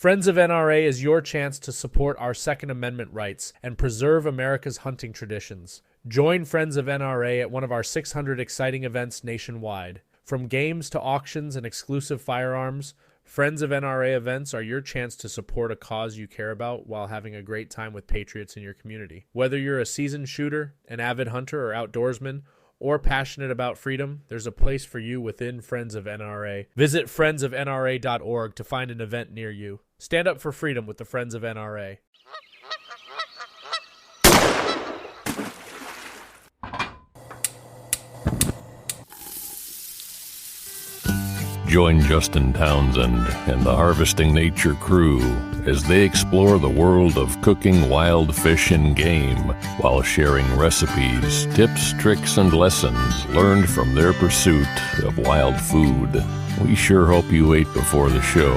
Friends of NRA is your chance to support our Second Amendment rights and preserve America's hunting traditions. Join Friends of NRA at one of our 600 exciting events nationwide. From games to auctions and exclusive firearms, Friends of NRA events are your chance to support a cause you care about while having a great time with patriots in your community. Whether you're a seasoned shooter, an avid hunter or outdoorsman, or passionate about freedom, there's a place for you within Friends of NRA. Visit friendsofnra.org to find an event near you. Stand up for freedom with the Friends of NRA. Join Justin Townsend and the Harvesting Nature crew as they explore the world of cooking wild fish and game while sharing recipes, tips, tricks, and lessons learned from their pursuit of wild food. We sure hope you ate before the show,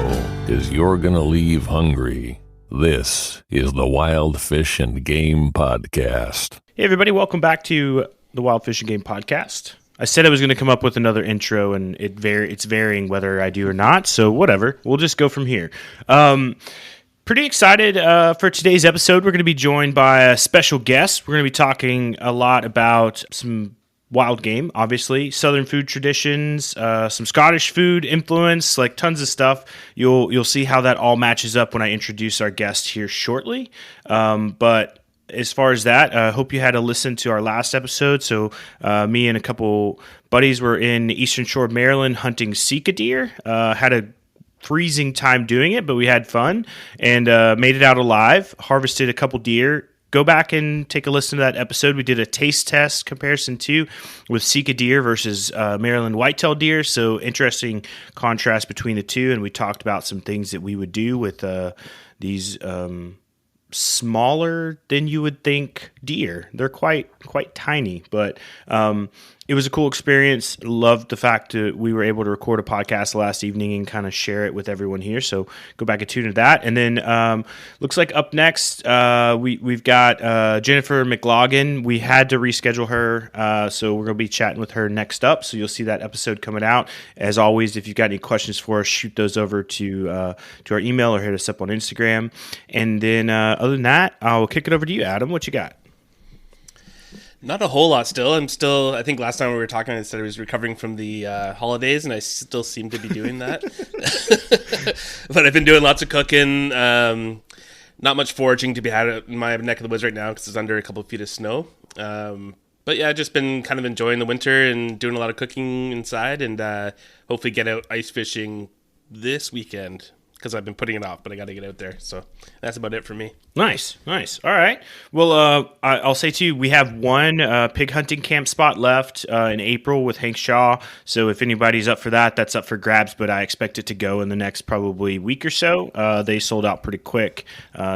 as you're gonna leave hungry. This is the Wild Fish and Game Podcast. Hey everybody, welcome back to the Wild Fish and Game Podcast. I said I was going to come up with another intro, and it's varying whether I do or not, so whatever. We'll just go from here. Pretty excited for today's episode. We're going to be joined by a special guest. We're going to be talking a lot about some wild game, obviously, Southern food traditions, some Scottish food influence, like tons of stuff. You'll see how that all matches up when I introduce our guest here shortly. But as far as that, I hope you had a listen to our last episode. So me and a couple buddies were in the Eastern Shore of Maryland hunting Sika deer. Had a freezing time doing it, but we had fun and made it out alive. Harvested a couple deer. Go back and take a listen to that episode. We did a taste test comparison too with Sika deer versus Maryland whitetail deer. So interesting contrast between the two. And we talked about some things that we would do with these smaller than you would think deer. They're quite tiny, but it was a cool experience. Loved the fact that we were able to record a podcast last evening and kind of share it with everyone here. So go back and tune into that. And then looks like up next we've got Jennifer McLaughlin. We had to reschedule her, so we're going to be chatting with her next up. So you'll see that episode coming out. As always, if you've got any questions for us, shoot those over to our email or hit us up on Instagram. And then other than that, I'll kick it over to you, Adam. What you got? Not a whole lot still. I think last time we were talking, I said I was recovering from the holidays, and I still seem to be doing that. But I've been doing lots of cooking. Not much foraging to be had in my neck of the woods right now because it's under a couple of feet of snow. But yeah, I've just been kind of enjoying the winter and doing a lot of cooking inside, and hopefully get out ice fishing this weekend, because I've been putting it off, but I got to get out there. So that's about it for me. Nice. All right. Well, I'll say too, we have one pig hunting camp spot left in April with Hank Shaw. So if anybody's up for that, that's up for grabs, but I expect it to go in the next probably week or so. They sold out pretty quick.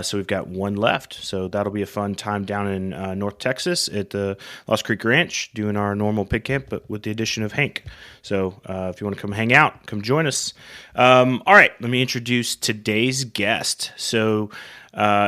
So we've got one left. So that'll be a fun time down in North Texas at the Lost Creek Ranch doing our normal pig camp, but with the addition of Hank. So if you want to come hang out, come join us. All right, let me introduce today's guest. So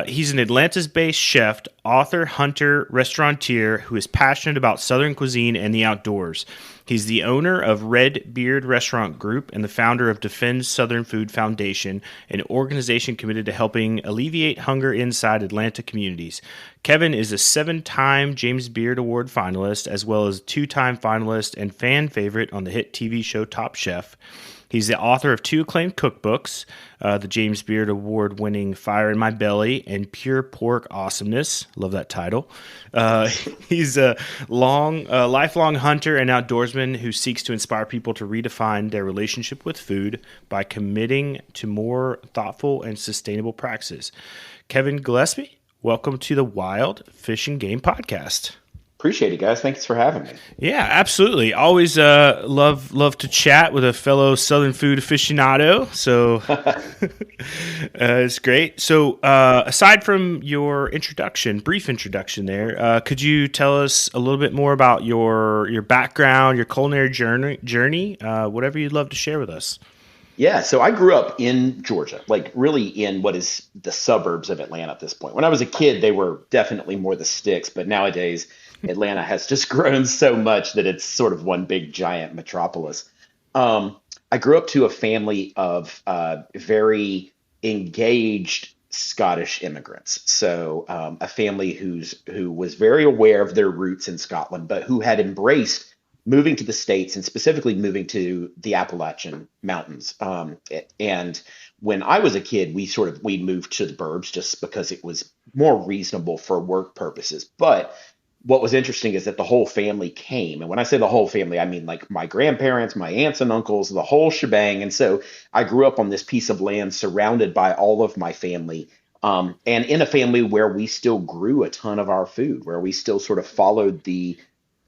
he's an Atlantis-based chef, author, hunter, restaurateur who is passionate about Southern cuisine and the outdoors. He's the owner of Red Beard Restaurant Group and the founder of Defend Southern Food Foundation, an organization committed to helping alleviate hunger inside Atlanta communities. Kevin is a 7-time James Beard Award finalist, as well as 2-time finalist and fan favorite on the hit TV show Top Chef. He's the author of 2 acclaimed cookbooks, the James Beard Award-winning Fire in My Belly and Pure Pork Awesomeness. Love that title. He's a lifelong hunter and outdoorsman who seeks to inspire people to redefine their relationship with food by committing to more thoughtful and sustainable practices. Kevin Gillespie, welcome to the Wild Fish and Game Podcast. Appreciate it, guys. Thanks for having me. Yeah, absolutely. Always love to chat with a fellow Southern food aficionado. So it's great. So aside from your brief introduction there, could you tell us a little bit more about your background, your culinary journey, whatever you'd love to share with us? Yeah, so I grew up in Georgia, like really in what is the suburbs of Atlanta at this point. When I was a kid, they were definitely more the sticks, but nowadays Atlanta has just grown so much that it's sort of one big giant metropolis. I grew up to a family of very engaged Scottish immigrants. So a family who was very aware of their roots in Scotland, but who had embraced moving to the States and specifically moving to the Appalachian Mountains. And when I was a kid, we moved to the burbs just because it was more reasonable for work purposes. But what was interesting is that the whole family came. And when I say the whole family, I mean like my grandparents, my aunts and uncles, the whole shebang. And so I grew up on this piece of land surrounded by all of my family. And in a family where we still grew a ton of our food, where we still sort of followed the,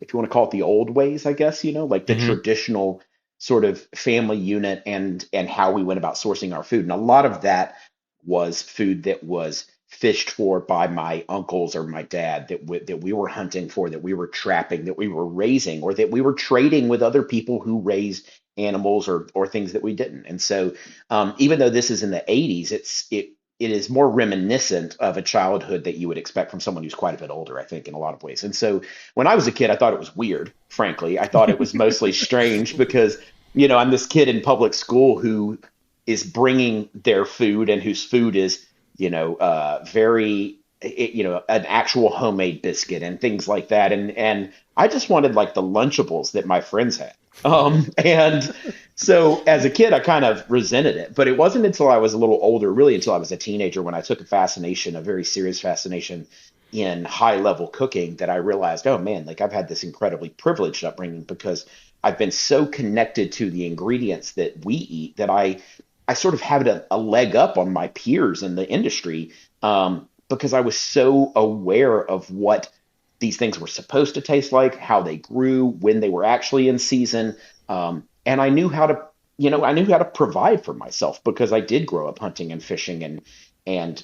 if you want to call it the old ways, I guess, like the traditional sort of family unit and how we went about sourcing our food. And a lot of that was food that was fished for by my uncles or my dad, that we were hunting for, that we were trapping, that we were raising, or that we were trading with other people who raised animals or things that we didn't. And so even though this is in the 80s, it is more reminiscent of a childhood that you would expect from someone who's quite a bit older, I think, in a lot of ways. And so when I was a kid, I thought it was weird, frankly. I thought it was mostly strange because, I'm this kid in public school who is bringing their food and whose food is, very, an actual homemade biscuit and things like that. And I just wanted like the Lunchables that my friends had. And so as a kid, I kind of resented it, but it wasn't until I was a little older, really until I was a teenager, when I took a very serious fascination in high level cooking, that I realized, oh man, like I've had this incredibly privileged upbringing because I've been so connected to the ingredients that we eat that I sort of have a leg up on my peers in the industry, because I was so aware of what these things were supposed to taste like, how they grew, when they were actually in season. And I knew how to provide for myself because I did grow up hunting and fishing and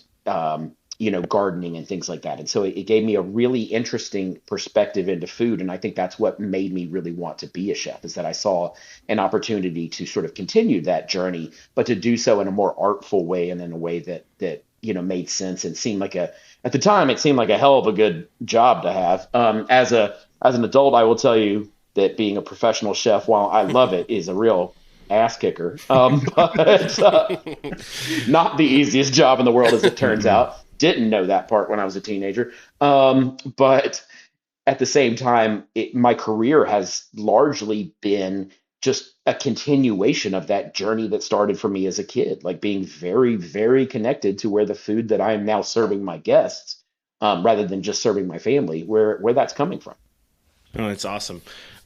gardening and things like that. And so it gave me a really interesting perspective into food. And I think that's what made me really want to be a chef, is that I saw an opportunity to sort of continue that journey, but to do so in a more artful way and in a way that made sense and seemed like at the time, it seemed like a hell of a good job to have. As an adult, I will tell you that being a professional chef, while I love it, is a real ass kicker. But not the easiest job in the world, as it turns out. Didn't know that part when I was a teenager. But at the same time, my career has largely been just a continuation of that journey that started for me as a kid, like being very, very connected to where the food that I am now serving my guests, rather than just serving my family, where that's coming from. Oh, that's awesome.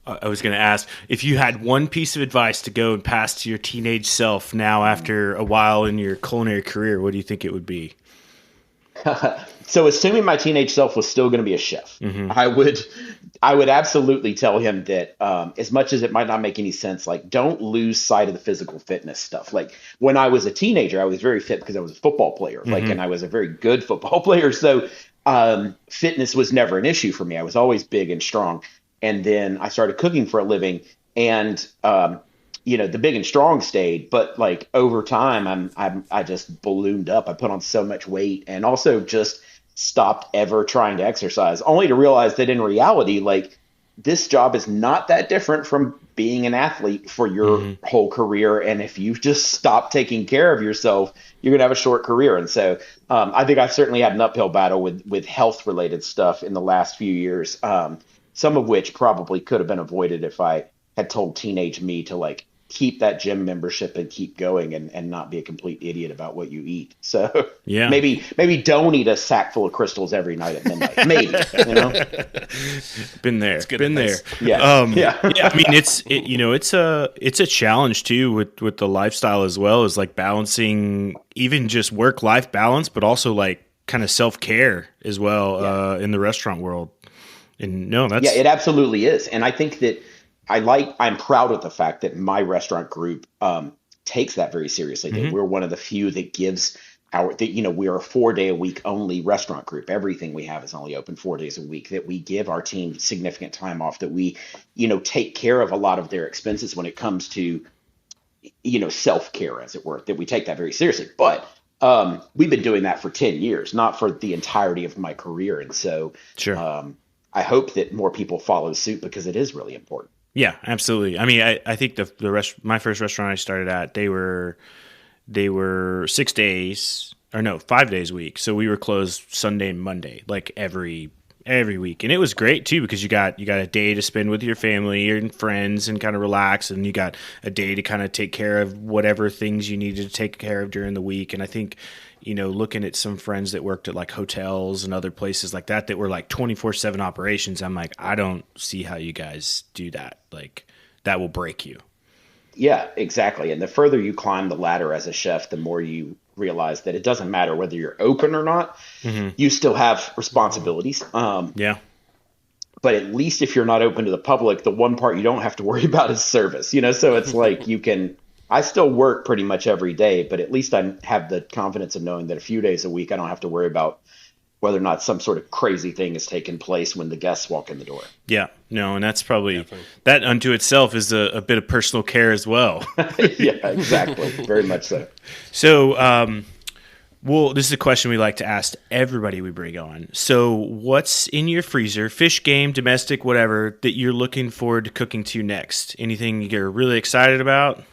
I was going to ask, if you had one piece of advice to go and pass to your teenage self now after a while in your culinary career, what do you think it would be? So assuming my teenage self was still going to be a chef, I would absolutely tell him that, as much as it might not make any sense, like don't lose sight of the physical fitness stuff. Like when I was a teenager, I was very fit because I was a football player, and I was a very good football player. So fitness was never an issue for me. I was always big and strong. And then I started cooking for a living, and the big and strong stayed, but like over time, I just ballooned up. I put on so much weight, and also just stopped ever trying to exercise, only to realize that in reality, like this job is not that different from being an athlete for your whole career. And if you just stop taking care of yourself, you're going to have a short career. And so I think I've certainly had an uphill battle with health related stuff in the last few years, some of which probably could have been avoided if I had told teenage me to like keep that gym membership and keep going and not be a complete idiot about what you eat. So yeah, maybe don't eat a sack full of crystals every night at midnight. Maybe, Been there. Been there. Yeah. Yeah. I mean, it's a challenge too with the lifestyle as well, as like balancing even just work-life balance, but also like kind of self-care as well, in the restaurant world. And it absolutely is. And I think that I'm proud of the fact that my restaurant group takes that very seriously. That we're one of the few that gives we're a 4-day-a-week only restaurant group. Everything we have is only open 4 days a week, that we give our team significant time off, that we, take care of a lot of their expenses when it comes to, self-care, as it were, that we take that very seriously. But we've been doing that for 10 years, not for the entirety of my career. And so sure. I hope that more people follow suit, because it is really important. Yeah, absolutely. I mean, I think my first restaurant I started at, they were 6 days, or no, 5 days a week. So we were closed Sunday and Monday, like every week. And it was great too, because you got a day to spend with your family and friends and kind of relax, and you got a day to kind of take care of whatever things you needed to take care of during the week. And I think, looking at some friends that worked at like hotels and other places like that were like 24/7 operations, I'm like, I don't see how you guys do that. Like, that will break you. Yeah, exactly. And the further you climb the ladder as a chef, the more you realize that it doesn't matter whether you're open or not. You still have responsibilities. Yeah. But at least if you're not open to the public, the one part you don't have to worry about is service. So it's like I still work pretty much every day, but at least I have the confidence of knowing that a few days a week, I don't have to worry about whether or not some sort of crazy thing has taken place when the guests walk in the door. Yeah, no, and that's probably, that unto itself is a bit of personal care as well. Yeah, exactly. Very much so. So, this is a question we like to ask everybody we bring on. So what's in your freezer, fish, game, domestic, whatever, that you're looking forward to cooking to next? Anything you're really excited about?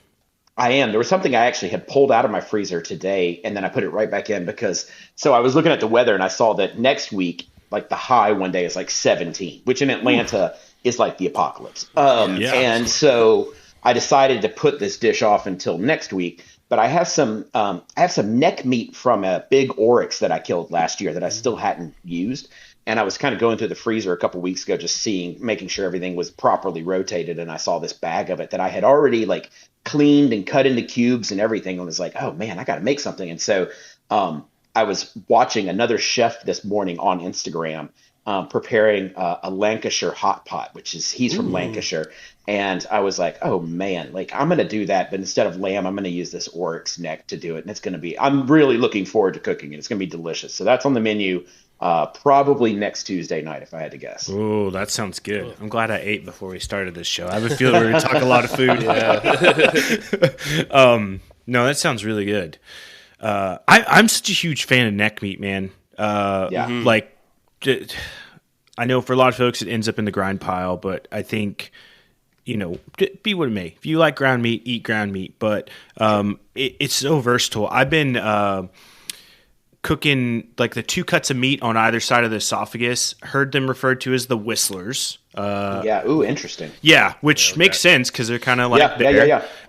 I am. There was something I actually had pulled out of my freezer today, and then I put it right back in so I was looking at the weather, and I saw that next week, like the high one day is like 17, which in Atlanta is like the apocalypse. And so I decided to put this dish off until next week. But I have some neck meat from a big oryx that I killed last year that I still hadn't used. And I was kind of going through the freezer a couple of weeks ago, just making sure everything was properly rotated. And I saw this bag of it that I had already like cleaned and cut into cubes and everything. And was like, oh man, I got to make something. And so I was watching another chef this morning on Instagram preparing a Lancashire hot pot, he's from Lancashire. And I was like, oh man, like I'm going to do that. But instead of lamb, I'm going to use this oryx neck to do it. And I'm really looking forward to cooking it. It's going to be delicious. So that's on the menu probably next Tuesday night, if I had to guess. Oh, that sounds good. I'm glad I ate before we started this show. I have a feeling we're going to talk a lot of food. No, that sounds really good. I'm such a huge fan of neck meat, man. Like, I know for a lot of folks it ends up in the grind pile, but I think, be what it may. If you like ground meat, eat ground meat. But it's so versatile. I've been cooking like the 2 cuts of meat on either side of the esophagus. Heard them referred to as the whistlers. Interesting. Yeah, which makes sense because they're kind of like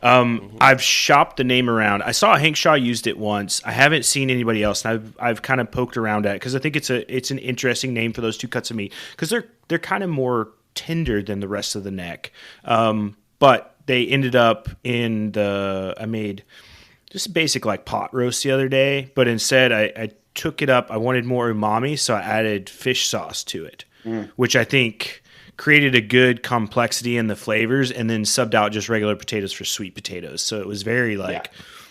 I've shopped the name around. I saw Hank Shaw used it once. I haven't seen anybody else, and I've kind of poked around at it because I think it's an interesting name for those 2 cuts of meat because they're kind of more tender than the rest of the neck. But they ended up I made just a basic like pot roast the other day, but instead I took it up. I wanted more umami, so I added fish sauce to it, which I think created a good complexity in the flavors, and then subbed out just regular potatoes for sweet potatoes. So it was very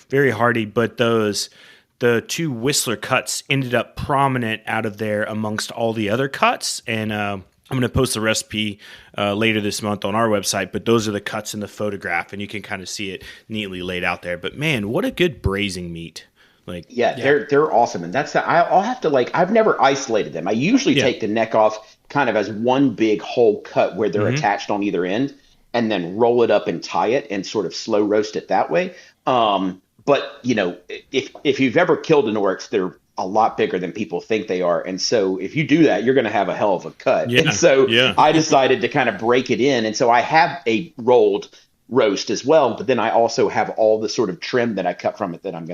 very hearty, but the 2 Whistler cuts ended up prominent out of there amongst all the other cuts. And I'm going to post the recipe later this month on our website, but those are the cuts in the photograph, and you can kind of see it neatly laid out there. But man, what a good braising meat. They're awesome. And I'll have to I've never isolated them. I usually take the neck off kind of as one big whole cut where they're attached on either end, and then roll it up and tie it and sort of slow roast it that way. But if you've ever killed an oryx, they're a lot bigger than people think they are. And so if you do that, you're going to have a hell of a cut. Yeah. And so I decided to kind of break it in. And so I have a rolled roast as well, but then I also have all the sort of trim that I cut from it that I'm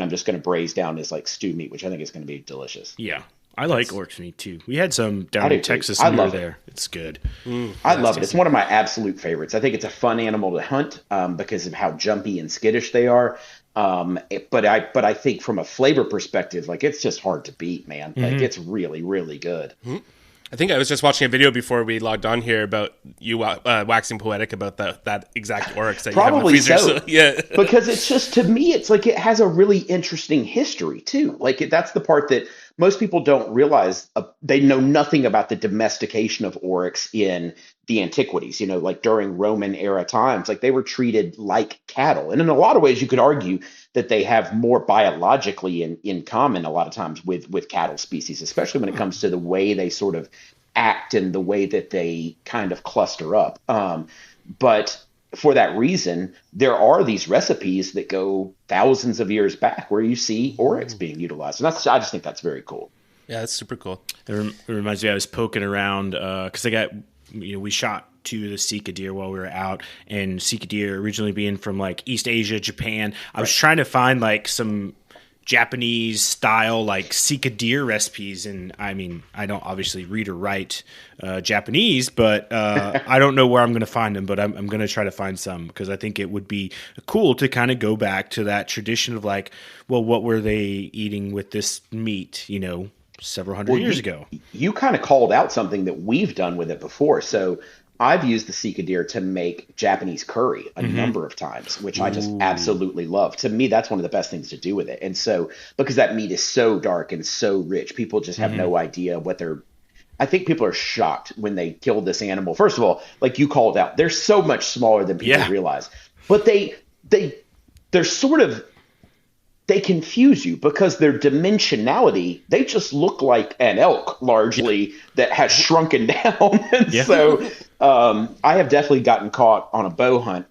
just going to braise down as like stew meat, which I think is going to be delicious. Yeah. I like oryx meat too. We had some down in Texas and we were there. It's good. I love it. It's one of my absolute favorites. I think it's a fun animal to hunt because of how jumpy and skittish they are. But I think from a flavor perspective, like it's just hard to beat, man. Like it's really, really good. I think I was just watching a video before we logged on here about you waxing poetic about that exact oryx that Probably you have in the freezer. So. Yeah. Because it's just, to me, it's like it has a really interesting history too. Like that's the part that most people don't realize. They know nothing about the domestication of oryx in the antiquities, like during Roman era times, like they were treated like cattle. And in a lot of ways, you could argue that they have more biologically in common a lot of times with cattle species, especially when it comes to the way they sort of act and the way that they kind of cluster up. But for that reason, there are these recipes that go thousands of years back where you see oryx being utilized. And I just think that's very cool. Yeah, that's super cool. It reminds me, I was poking around because we shot to the Sika deer while we were out, and Sika deer originally being from like East Asia, Japan. I was trying to find like some Japanese style like Sika deer recipes, and I mean, I don't obviously read or write Japanese, but I don't know where I'm going to find them, but I'm going to try to find some, because I think it would be cool to kind of go back to that tradition of like, well, what were they eating with this meat, several hundred years ago? You kind of called out something that we've done with it before. So I've used the Sika deer to make Japanese curry a number of times, which I just absolutely love. To me, that's one of the best things to do with it. And so, because that meat is so dark and so rich, people just have no idea I think people are shocked when they kill this animal. First of all, like you called out, they're so much smaller than people realize, but they're sort of, they confuse you because their dimensionality, they just look like an elk largely that has shrunken down. And so I have definitely gotten caught on a bow hunt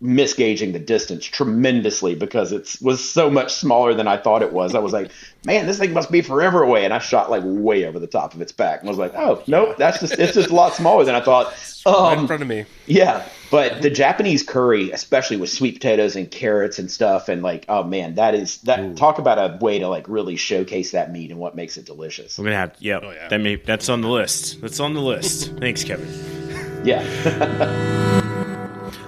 misgauging the distance tremendously because it was so much smaller than I thought it was. I was like, man, this thing must be forever away. And I shot like way over the top of its back. And I was like, oh, no, it's just a lot smaller than I thought. Right in front of me. Yeah. But the Japanese curry, especially with sweet potatoes and carrots and stuff, and like, oh man, talk about a way to like really showcase that meat and what makes it delicious. We're going to have, that's on the list. That's on the list. Thanks, Kevin. Yeah.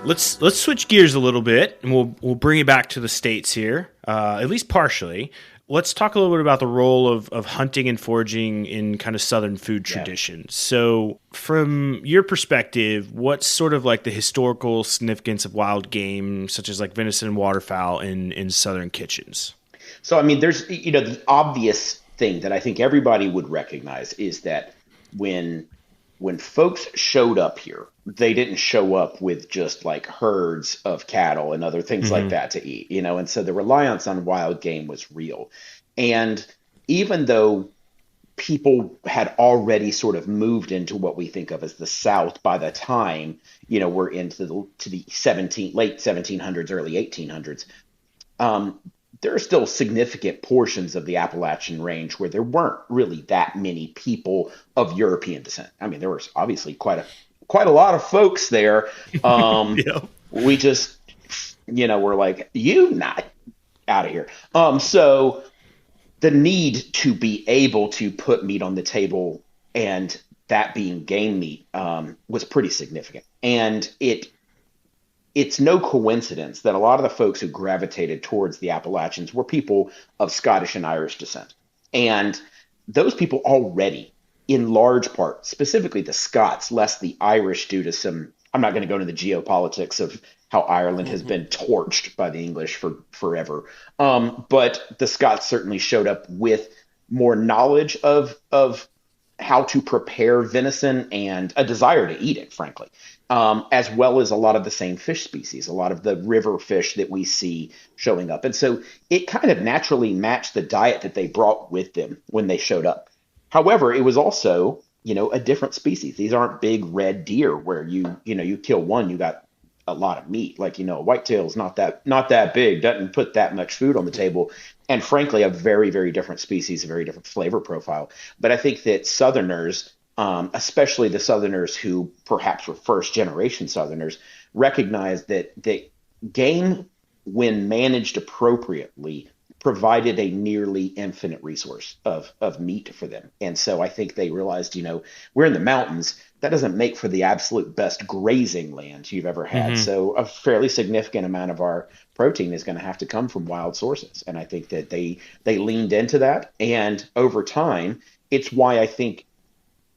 Let's switch gears a little bit, and we'll bring it back to the States here, at least partially. Let's talk a little bit about the role of hunting and foraging in kind of Southern food traditions. So from your perspective, what's sort of like the historical significance of wild game, such as like venison and waterfowl in Southern kitchens? So, I mean, there's, the obvious thing that I think everybody would recognize is that when folks showed up here, they didn't show up with just like herds of cattle and other things like that to eat, and so the reliance on wild game was real. And even though people had already sort of moved into what we think of as the South by the time, we're into the late 1700s, early 1800s, there are still significant portions of the Appalachian range where there weren't really that many people of European descent. I mean, there was obviously quite a lot of folks there. We just, we're like, you not out of here. So the need to be able to put meat on the table, and that being game meat, was pretty significant. And it's no coincidence that a lot of the folks who gravitated towards the Appalachians were people of Scottish and Irish descent. And those people already, in large part, specifically the Scots, less the Irish due to some, I'm not going to go into the geopolitics of how Ireland has been torched by the English for forever. But the Scots certainly showed up with more knowledge of how to prepare venison and a desire to eat it, frankly, as well as a lot of the same fish species, a lot of the river fish that we see showing up. And so it kind of naturally matched the diet that they brought with them when they showed up. However, it was also, a different species. These aren't big red deer where you kill one, you got a lot of meat. Like, a whitetail's not that big, doesn't put that much food on the table. And frankly, a very, very different species, a very different flavor profile. But I think that Southerners, especially the Southerners who perhaps were first generation Southerners, recognized that game, when managed appropriately, provided a nearly infinite resource of meat for them. And so I think they realized, we're in the mountains. That doesn't make for the absolute best grazing land you've ever had. So a fairly significant amount of our protein is going to have to come from wild sources. And I think that they leaned into that. And over time, it's why I think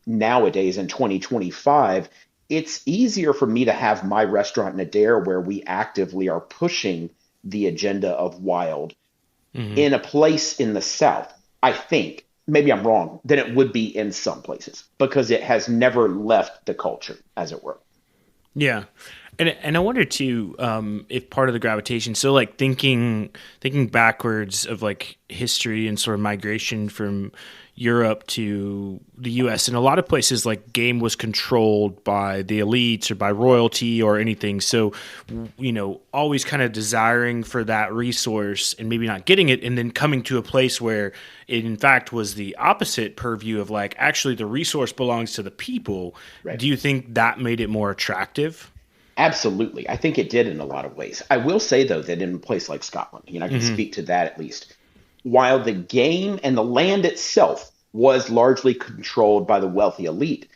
nowadays in 2025, it's easier for me to have my restaurant in Adair where we actively are pushing the agenda of wild in a place in the South, I think, maybe I'm wrong, than it would be in some places because it has never left the culture, as it were. Yeah. And I wonder too, if part of the gravitation, so like thinking backwards of like history and sort of migration from Europe to the US, in a lot of places like game was controlled by the elites or by royalty or anything. So, always kind of desiring for that resource and maybe not getting it, and then coming to a place where it in fact was the opposite purview of like, actually the resource belongs to the people. Right. Do you think that made it more attractive? Absolutely. I think it did in a lot of ways. I will say, though, that in a place like Scotland, I can speak to that at least, while the game and the land itself was largely controlled by the wealthy elite,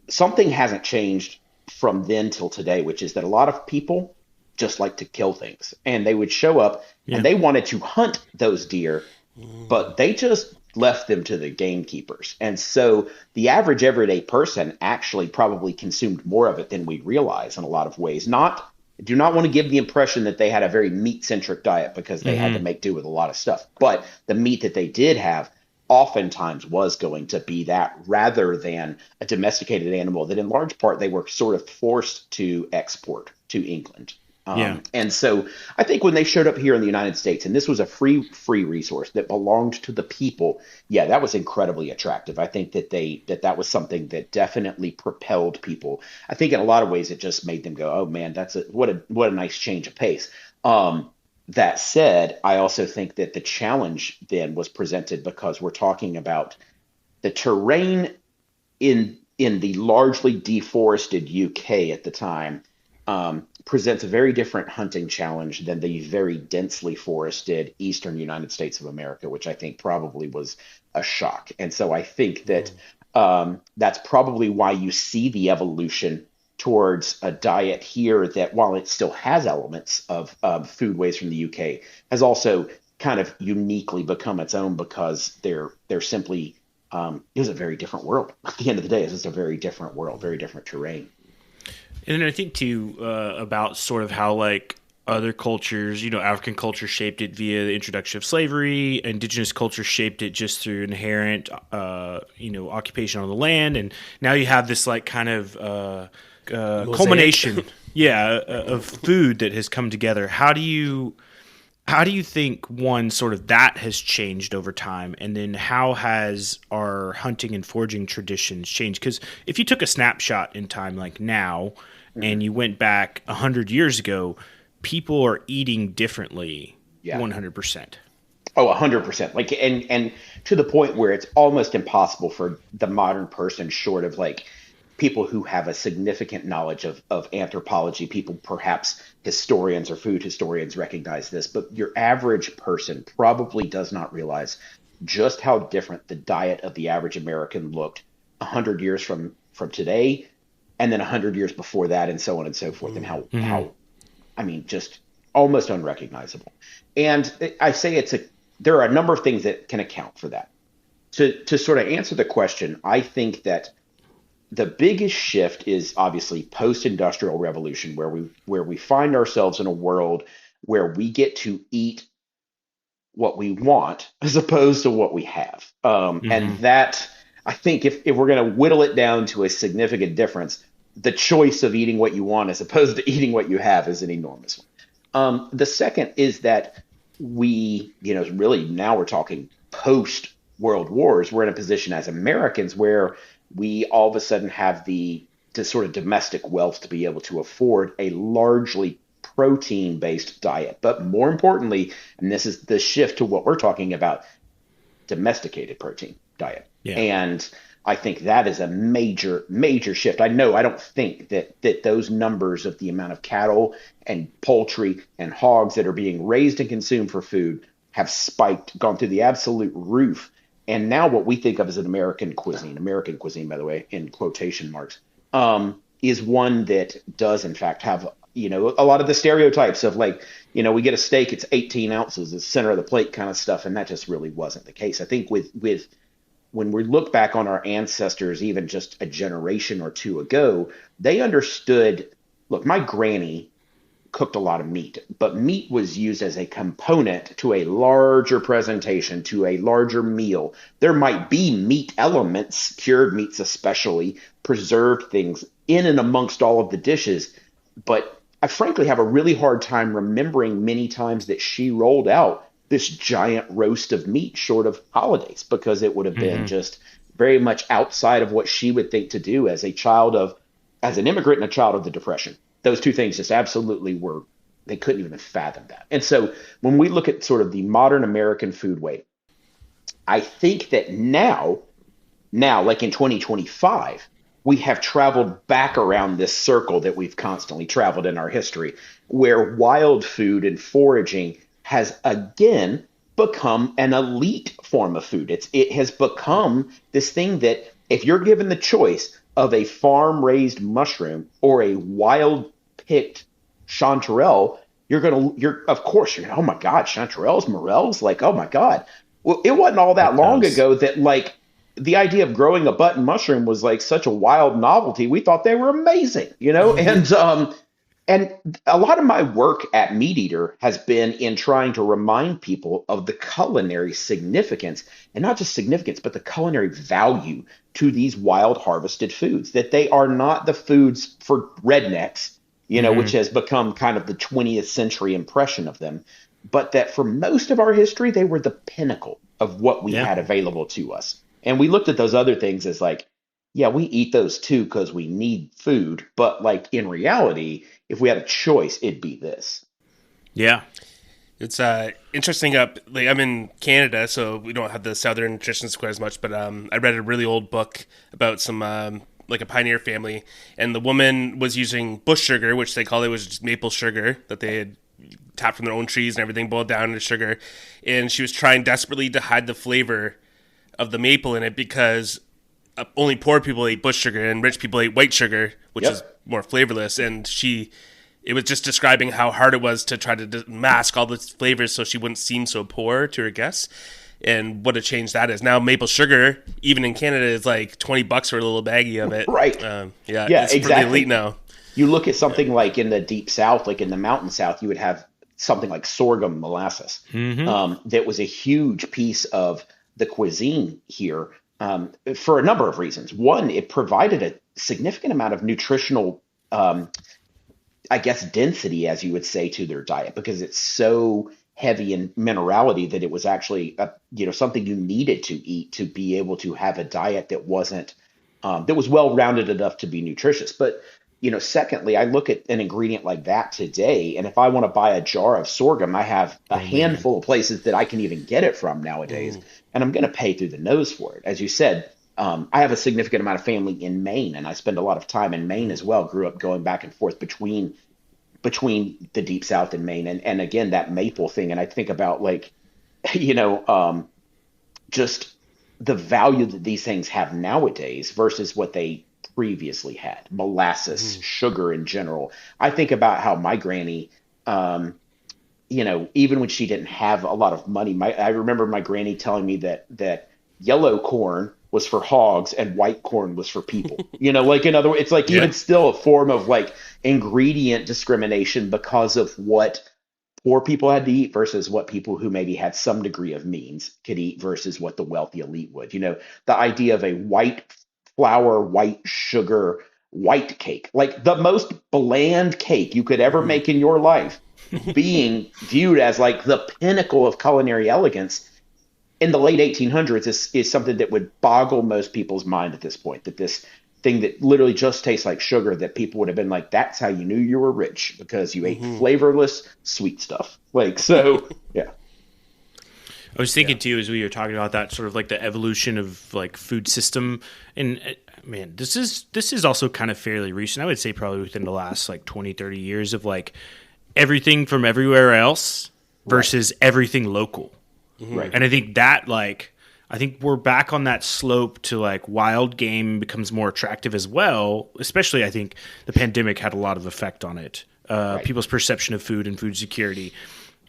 something hasn't changed from then till today, which is that a lot of people just like to kill things. And they would show up and they wanted to hunt those deer, but they just left them to the gamekeepers. And so the average everyday person actually probably consumed more of it than we realize in a lot of ways. Do not want to give the impression that they had a very meat-centric diet because they had to make do with a lot of stuff. But the meat that they did have oftentimes was going to be that, rather than a domesticated animal that in large part they were sort of forced to export to England. And so I think when they showed up here in the United States, and this was a free resource that belonged to the people, that was incredibly attractive. I think that that was something that definitely propelled people. I think in a lot of ways it just made them go, oh man, what a nice change of pace. That said, I also think that the challenge then was presented because we're talking about the terrain in the largely deforested UK at the time. Presents a very different hunting challenge than the very densely forested eastern United States of America, which I think probably was a shock. And so I think that that's probably why you see the evolution towards a diet here that, while it still has elements of foodways from the UK, has also kind of uniquely become its own, because they're simply it was a very different world. At the end of the day, it's just a very different world, very different terrain. And then I think too about sort of how like other cultures, African culture shaped it via the introduction of slavery. Indigenous culture shaped it just through inherent, occupation on the land. And now you have this like kind of culmination, of food that has come together. How do you think sort of that has changed over time? And then how has our hunting and foraging traditions changed? Because if you took a snapshot in time like now and you went back 100 years ago, people are eating differently. 100%. Oh, 100%. Like, and to the point where it's almost impossible for the modern person, short of like people who have a significant knowledge of anthropology, people, perhaps historians or food historians, recognize this, but your average person probably does not realize just how different the diet of the average American looked 100 years from today, and then 100 years before that, and so on and so forth, and how I mean, just almost unrecognizable. And I say there are a number of things that can account for that. To sort of answer the question, I think that the biggest shift is obviously post-industrial revolution, where we find ourselves in a world where we get to eat what we want as opposed to what we have. And that, I think, if we're going to whittle it down to a significant difference, the choice of eating what you want as opposed to eating what you have is an enormous one. The second is that we, really now we're talking post World Wars. We're in a position as Americans where we all of a sudden have the sort of domestic wealth to be able to afford a largely protein-based diet. But more importantly, and this is the shift to what we're talking about, domesticated protein diet. And I think that is a major, major shift. I don't think that those numbers of the amount of cattle and poultry and hogs that are being raised and consumed for food have spiked, gone through the absolute roof. And now what we think of as an American cuisine, by the way, in quotation marks, is one that does in fact have, a lot of the stereotypes of like, we get a steak, it's 18 ounces, it's center of the plate kind of stuff. And that just really wasn't the case. I think with when we look back on our ancestors, even just a generation or two ago, they understood, look, my granny cooked a lot of meat, but meat was used as a component to a larger presentation, to a larger meal. There might be meat elements, cured meats especially, preserved things in and amongst all of the dishes, but I frankly have a really hard time remembering many times that she rolled out this giant roast of meat short of holidays, because it would have been just very much outside of what she would think to do as as an immigrant and a child of the Depression. Those two things just absolutely were, they couldn't even fathom that. And so when we look at sort of the modern American foodway, I think that now, like in 2025, we have traveled back around this circle that we've constantly traveled in our history, where wild food and foraging has again become an elite form of food. It has become this thing that if you're given the choice of a farm raised mushroom or a wild picked chanterelle, of course you're oh my God, chanterelles, morels, like, oh my God. Well, it wasn't all that long ago that like the idea of growing a button mushroom was like such a wild novelty. We thought they were amazing, and a lot of my work at Meat Eater has been in trying to remind people of the culinary significance, and not just significance, but the culinary value to these wild harvested foods, that they are not the foods for rednecks, which has become kind of the 20th century impression of them, but that for most of our history, they were the pinnacle of what we had available to us. And we looked at those other things as like, yeah, we eat those too because we need food. But like in reality, if we had a choice, it'd be this. Yeah. It's interesting. I'm in Canada, so we don't have the southern nutrition quite as much. But I read a really old book about some like a pioneer family, and the woman was using bush sugar, which they call it was just maple sugar that they had tapped from their own trees and everything, boiled down into sugar, and she was trying desperately to hide the flavor of the maple in it because only poor people ate bush sugar and rich people ate white sugar, which is more flavorless. And it was just describing how hard it was to try to mask all the flavors so she wouldn't seem so poor to her guests, and what a change that is. Now maple sugar, even in Canada, is like $20 for a little baggie of it. Right. It's exactly. Pretty elite now. You look at something like in the deep South, like in the mountain South, you would have something like sorghum molasses. That was a huge piece of the cuisine here for a number of reasons. One, it provided a significant amount of nutritional, density, as you would say, to their diet, because it's so heavy in minerality that it was actually, something you needed to eat to be able to have a diet that wasn't, that was well-rounded enough to be nutritious. But secondly, I look at an ingredient like that today, and if I want to buy a jar of sorghum, I have a handful of places that I can even get it from nowadays, and I'm going to pay through the nose for it. As you said, I have a significant amount of family in Maine, and I spend a lot of time in Maine as well. Grew up going back and forth between the deep South and Maine, and again, that maple thing. And I think about like, just the value that these things have nowadays versus what they previously had. Molasses, sugar in general. I think about how my granny, even when she didn't have a lot of money, I remember my granny telling me that yellow corn was for hogs and white corn was for people. Like in other words, it's like even still a form of like ingredient discrimination because of what poor people had to eat versus what people who maybe had some degree of means could eat versus what the wealthy elite would. The idea of a white flour, white sugar, white cake, like the most bland cake you could ever make in your life, being viewed as like the pinnacle of culinary elegance in the late 1800s is something that would boggle most people's mind at this point, that this thing that literally just tastes like sugar, that people would have been like, that's how you knew you were rich, because you ate flavorless sweet stuff. Like, so yeah. I was thinking too, as we were talking about that sort of like the evolution of like food system, and man, this is also kind of fairly recent. I would say probably within the last like 20, 30 years of like everything from everywhere else versus everything local. Right. And I think that I think we're back on that slope to like wild game becomes more attractive as well. Especially I think the pandemic had a lot of effect on it. People's perception of food and food security.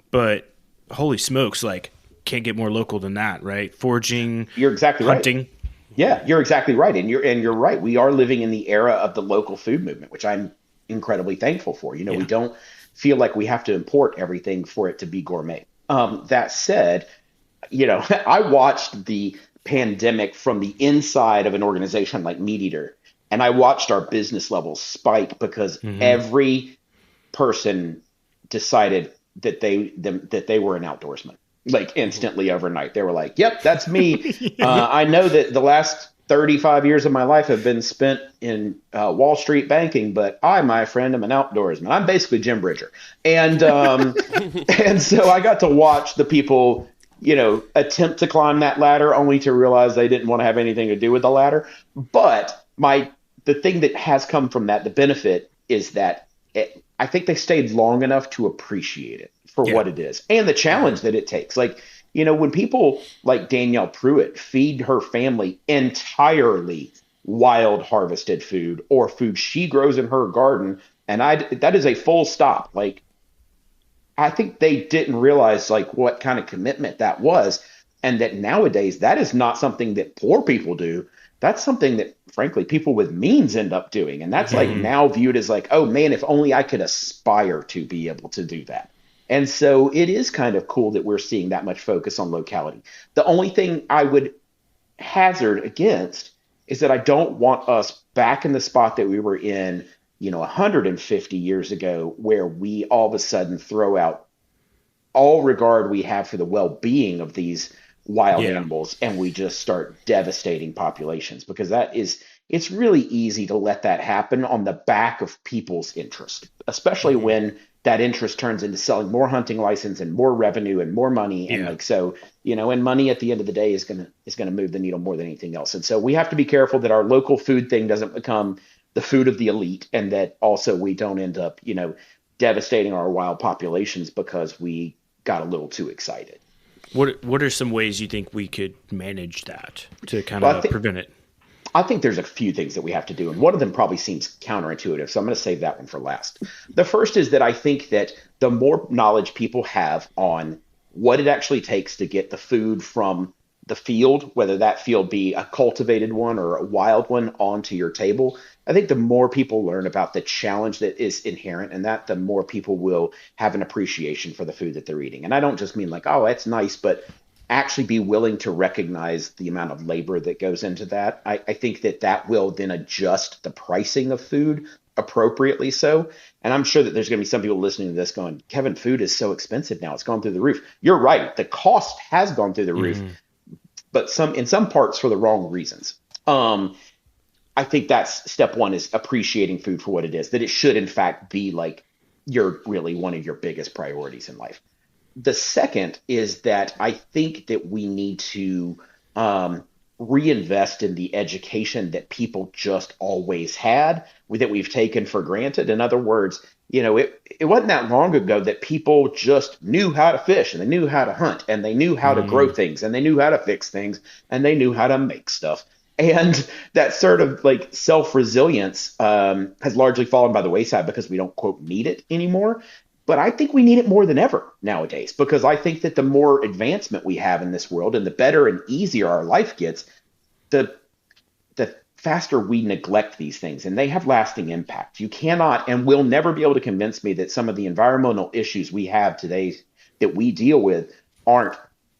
But holy smokes, like can't get more local than that, right? Foraging, you're exactly hunting. Right. Yeah, you're exactly right. And you're right. We are living in the era of the local food movement, which I'm incredibly thankful for. We don't feel like we have to import everything for it to be gourmet. That said, I watched the pandemic from the inside of an organization like Meat Eater, and I watched our business levels spike because every person decided that they were an outdoorsman, like instantly overnight. They were like, "Yep, that's me." I know that the last 35 years of my life have been spent in Wall Street banking, but I, my friend, am an outdoorsman. I'm basically Jim Bridger, and and so I got to watch the people, attempt to climb that ladder, only to realize they didn't want to have anything to do with the ladder. But the thing that has come from that, the benefit is that I think they stayed long enough to appreciate it for what it is and the challenge that it takes. Like, when people like Danielle Pruitt feed her family entirely wild harvested food or food she grows in her garden, and that is a full stop. Like, I think they didn't realize like what kind of commitment that was, and that nowadays that is not something that poor people do. That's something that, frankly, people with means end up doing. And that's like now viewed as like, oh man, if only I could aspire to be able to do that. And so it is kind of cool that we're seeing that much focus on locality. The only thing I would hazard against is that I don't want us back in the spot that we were in, 150 years ago, where we all of a sudden throw out all regard we have for the well-being of these wild animals, and we just start devastating populations, because it's really easy to let that happen on the back of people's interest, especially when that interest turns into selling more hunting license and more revenue and more money. And and money at the end of the day is going to move the needle more than anything else. And so we have to be careful that our local food thing doesn't become the food of the elite, and that also we don't end up, devastating our wild populations because we got a little too excited. What are some ways you think we could manage that to kind of prevent it? I think there's a few things that we have to do, and one of them probably seems counterintuitive, so I'm going to save that one for last. The first is that I think that the more knowledge people have on what it actually takes to get the food from the field, whether that field be a cultivated one or a wild one, onto your table, I think the more people learn about the challenge that is inherent in that, the more people will have an appreciation for the food that they're eating. And I don't just mean like, oh, that's nice, but actually be willing to recognize the amount of labor that goes into that. I think that will then adjust the pricing of food appropriately so. And I'm sure that there's going to be some people listening to this going, Kevin, food is so expensive now. It's gone through the roof. You're right. The cost has gone through the roof, but in some parts for the wrong reasons. I think that's step one, is appreciating food for what it is, that it should in fact be like really one of your biggest priorities in life. The second is that I think that we need to reinvest in the education that people just always had, that we've taken for granted. In other words, it wasn't that long ago that people just knew how to fish, and they knew how to hunt, and they knew how to grow things, and they knew how to fix things, and they knew how to make stuff. And that sort of like self-resilience has largely fallen by the wayside because we don't, quote, need it anymore. But I think we need it more than ever nowadays, because I think that the more advancement we have in this world and the better and easier our life gets, the faster we neglect these things, and they have lasting impact. You cannot and will never be able to convince me that some of the environmental issues we have today that we deal with aren't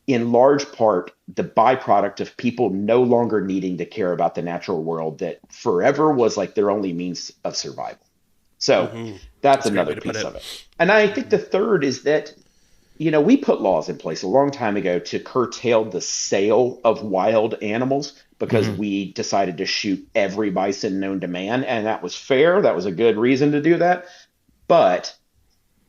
in large part the byproduct of people no longer needing to care about the natural world that forever was like their only means of survival. So that's another piece of it. And I think the third is that, we put laws in place a long time ago to curtail the sale of wild animals because we decided to shoot every bison known to man. And that was fair. That was a good reason to do that. But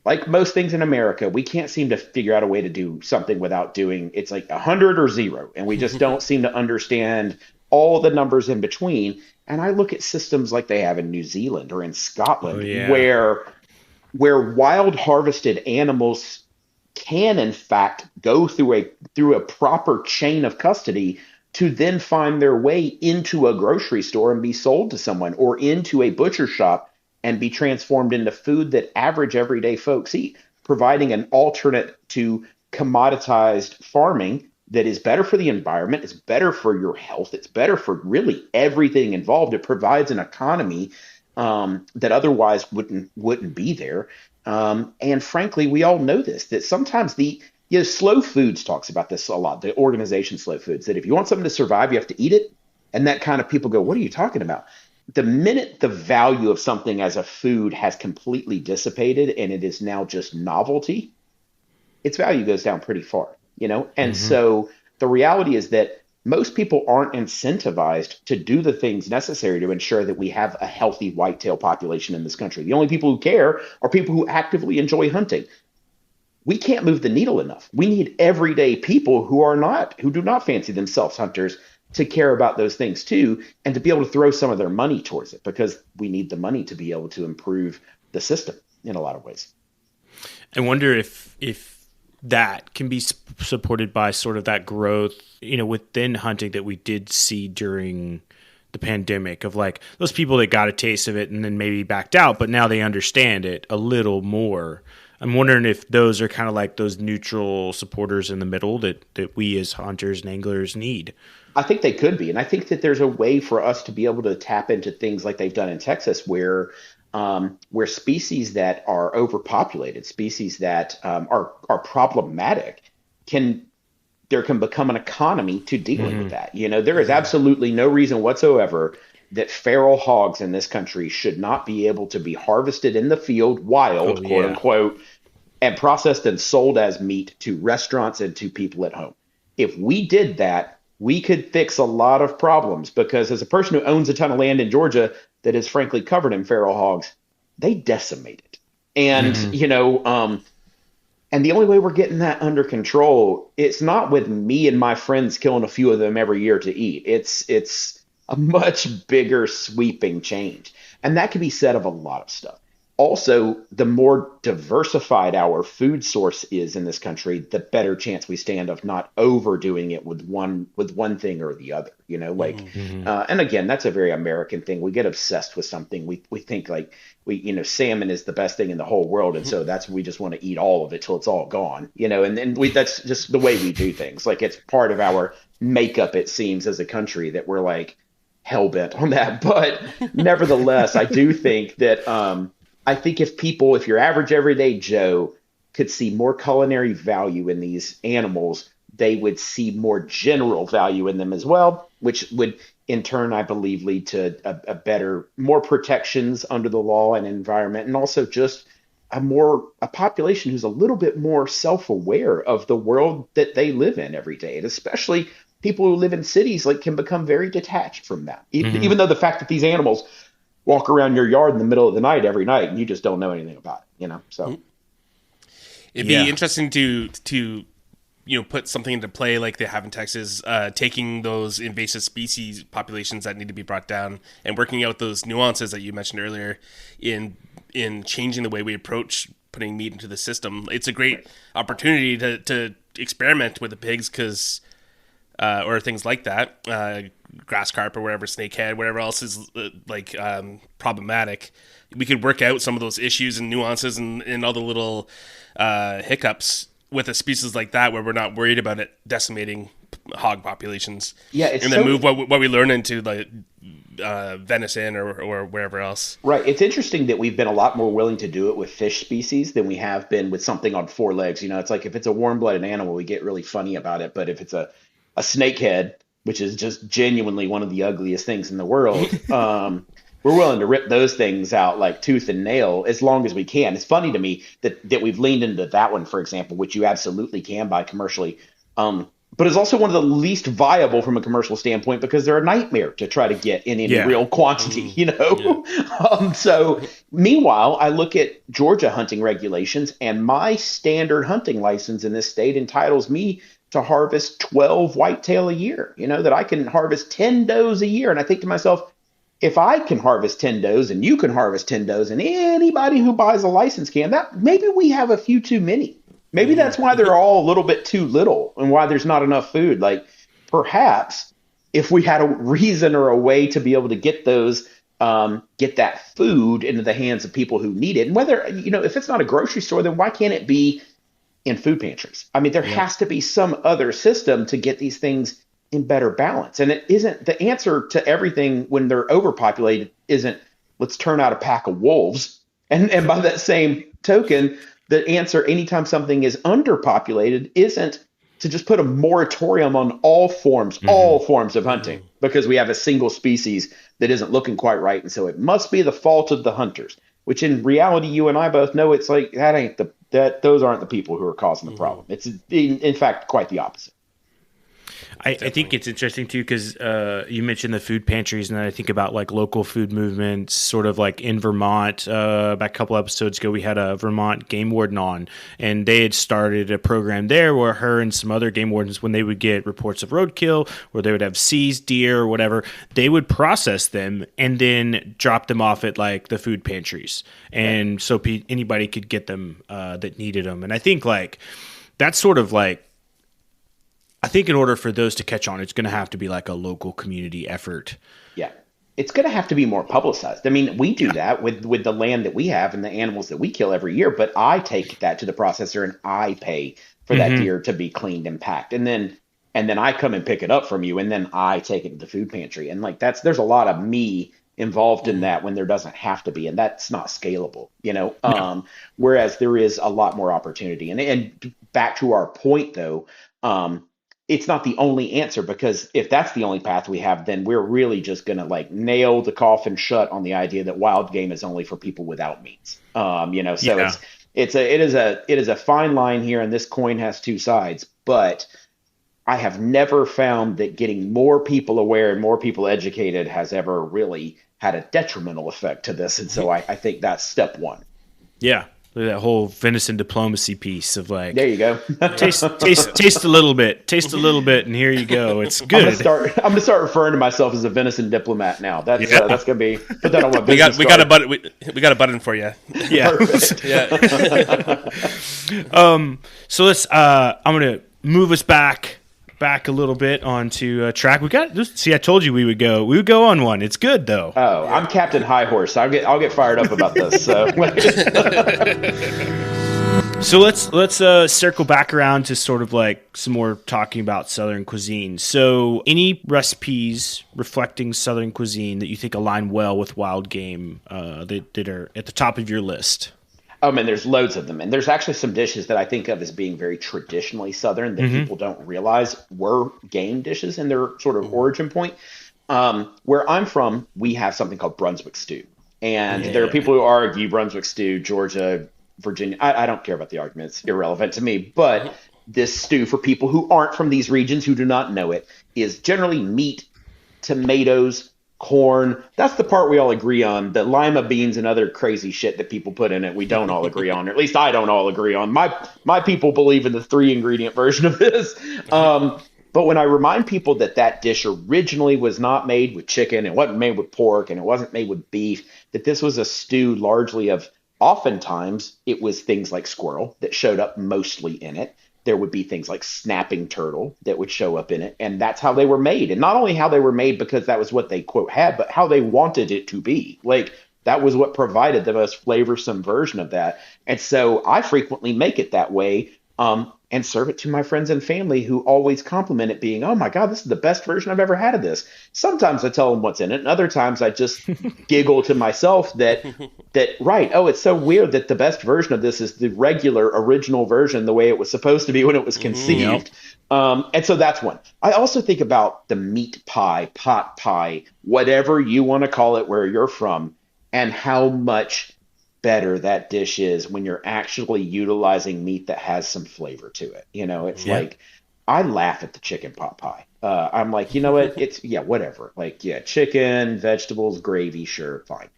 like most things in America, we can't seem to figure out a way to do something without it's like 100 or 0. And we just don't seem to understand all the numbers in between. And I look at systems like they have in New Zealand or in Scotland, where wild harvested animals can in fact go through a proper chain of custody to then find their way into a grocery store and be sold to someone, or into a butcher shop and be transformed into food that average everyday folks eat, providing an alternate to commoditized farming that is better for the environment, it's better for your health, it's better for really everything involved. It provides an economy that otherwise wouldn't be there. And frankly, we all know this, that sometimes Slow Foods talks about this a lot, the organization Slow Foods, that if you want something to survive, you have to eat it. And that kind of people go, what are you talking about? the minute the value of something as a food has completely dissipated and it is now just novelty, its value goes down pretty far, you know? And so the reality is that most people aren't incentivized to do the things necessary to ensure that we have a healthy whitetail population in this country. The only people who care are people who actively enjoy hunting. We can't move the needle enough. We need everyday people who do not fancy themselves hunters to care about those things too, and to be able to throw some of their money towards it, because we need the money to be able to improve the system in a lot of ways. I wonder if that can be supported by sort of that growth, you know, within hunting that we did see during the pandemic, of like those people that got a taste of it and then maybe backed out, but now they understand it a little more. I'm wondering if those are kind of like those neutral supporters in the middle that we as hunters and anglers need. I think they could be. And I think that there's a way for us to be able to tap into things like they've done in Texas, where species that are overpopulated, species that are problematic, there can become an economy to dealing with that. You know, there is absolutely no reason whatsoever that feral hogs in this country should not be able to be harvested in the field wild, quote unquote, and processed and sold as meat to restaurants and to people at home. If we did that, we could fix a lot of problems, because as a person who owns a ton of land in Georgia that is frankly covered in feral hogs, they decimate it. And, you know, and the only way we're getting that under control, it's not with me and my friends killing a few of them every year to eat. It's a much bigger sweeping change. And that can be said of a lot of stuff. Also, the more diversified our food source is in this country, the better chance we stand of not overdoing it with one thing or the other. You know, like, and again, that's a very American thing. We get obsessed with something. We think like salmon is the best thing in the whole world, and so we just want to eat all of it till it's all gone. You know, and that's just the way we do things. Like, it's part of our makeup, it seems, as a country, that we're like hell bent on that. But nevertheless, I do think that. I think if your average everyday Joe could see more culinary value in these animals, they would see more general value in them as well, which would in turn, I believe, lead to more protections under the law and environment, and also just a population who's a little bit more self-aware of the world that they live in every day. And especially people who live in cities can become very detached from that, even though the fact that these animals walk around your yard in the middle of the night every night and you just don't know anything about it, you know? So it'd be interesting to put something into play like they have in Texas, taking those invasive species populations that need to be brought down and working out those nuances that you mentioned earlier in changing the way we approach putting meat into the system. It's a great opportunity to experiment with the pigs, because or things like that, grass carp or whatever, snakehead, whatever else is problematic. We could work out some of those issues and nuances and all the little hiccups with a species like that, where we're not worried about it decimating hog populations. Yeah, and then move what we learn into venison or wherever else. Right. It's interesting that we've been a lot more willing to do it with fish species than we have been with something on four legs. You know, it's like if it's a warm-blooded animal, we get really funny about it, but if it's a snakehead, which is just genuinely one of the ugliest things in the world, we're willing to rip those things out like tooth and nail as long as we can. It's funny to me that we've leaned into that one, for example, which you absolutely can buy commercially, but it's also one of the least viable from a commercial standpoint, because they're a nightmare to try to get in any real quantity, you know? Yeah. So meanwhile, I look at Georgia hunting regulations, and my standard hunting license in this state entitles me to harvest 12 whitetail a year, you know, that I can harvest 10 does a year. And I think to myself, if I can harvest 10 does and you can harvest 10 does and anybody who buys a license can, that maybe we have a few too many. Maybe that's why they're all a little bit too little and why there's not enough food. Like, perhaps if we had a reason or a way to be able to get those, get that food into the hands of people who need it, and whether, you know, if it's not a grocery store, then why can't it be in food pantries? I mean, there has to be some other system to get these things in better balance. And it isn't the answer to everything when they're overpopulated isn't let's turn out a pack of wolves. And by that same token, the answer anytime something is underpopulated isn't to just put a moratorium on all forms of hunting, because we have a single species that isn't looking quite right. And so it must be the fault of the hunters, which in reality, you and I both know it's like, those aren't the people who are causing the problem. It's in fact quite the opposite. I think it's interesting too, because you mentioned the food pantries, and then I think about like local food movements, sort of like in Vermont. Back a couple episodes ago, we had a Vermont game warden on, and they had started a program there where her and some other game wardens, when they would get reports of roadkill, or they would have seized deer or whatever, they would process them and then drop them off at like the food pantries, and so anybody could get them that needed them. And I think like that's sort of like, I think in order for those to catch on, it's going to have to be like a local community effort. Yeah. It's going to have to be more publicized. I mean, we do that with the land that we have and the animals that we kill every year, but I take that to the processor and I pay for that deer to be cleaned and packed. And then I come and pick it up from you, and then I take it to the food pantry. And like there's a lot of me involved in that when there doesn't have to be, and that's not scalable, whereas there is a lot more opportunity. And back to our point though, it's not the only answer, because if that's the only path we have, then we're really just going to like nail the coffin shut on the idea that wild game is only for people without means. So it is a fine line here, and this coin has two sides, but I have never found that getting more people aware and more people educated has ever really had a detrimental effect to this. And so I think that's step one. Yeah. That whole venison diplomacy piece of like, there you go. taste a little bit, and here you go. It's good. I'm gonna start referring to myself as a venison diplomat now. That's gonna be, put that on my business we got a button. We got a button for you. Yeah. So let's. I'm gonna move us back a little bit onto track. We got. See, I told you we would go. We would go on one. It's good though. Oh, I'm Captain High Horse. I'll get fired up about this. So, so let's circle back around to sort of like some more talking about Southern cuisine. So, any recipes reflecting Southern cuisine that you think align well with wild game that are at the top of your list? Oh man, there's loads of them. And there's actually some dishes that I think of as being very traditionally Southern that people don't realize were game dishes in their sort of origin point. Where I'm from, we have something called Brunswick stew. And there are people who argue Brunswick stew, Georgia, Virginia. I don't care about the argument. It's irrelevant to me. But this stew, for people who aren't from these regions, who do not know it, is generally meat, tomatoes, corn. That's the part we all agree on. The lima beans and other crazy shit that people put in it, we don't all agree on, or at least I don't all agree on. My people believe in the 3-ingredient version of this. But when I remind people that dish originally was not made with chicken, it wasn't made with pork, and it wasn't made with beef, that this was a stew largely of, oftentimes it was things like squirrel that showed up mostly in it. There would be things like snapping turtle that would show up in it. And that's how they were made. And not only how they were made because that was what they, quote, had, but how they wanted it to be. Like, that was what provided the most flavorsome version of that. And so I frequently make it that way and serve it to my friends and family, who always compliment it, being, oh my God, this is the best version I've ever had of this. Sometimes I tell them what's in it, and other times I just giggle to myself that, right, oh, it's so weird that the best version of this is the regular original version, the way it was supposed to be when it was conceived. And so that's one. I also think about the meat pie, pot pie, whatever you want to call it where you're from, and how much better that dish is when you're actually utilizing meat that has some flavor to it. It's like, I laugh at the chicken pot pie. I'm like, you know what? It's, whatever. Like, chicken, vegetables, gravy, sure, fine.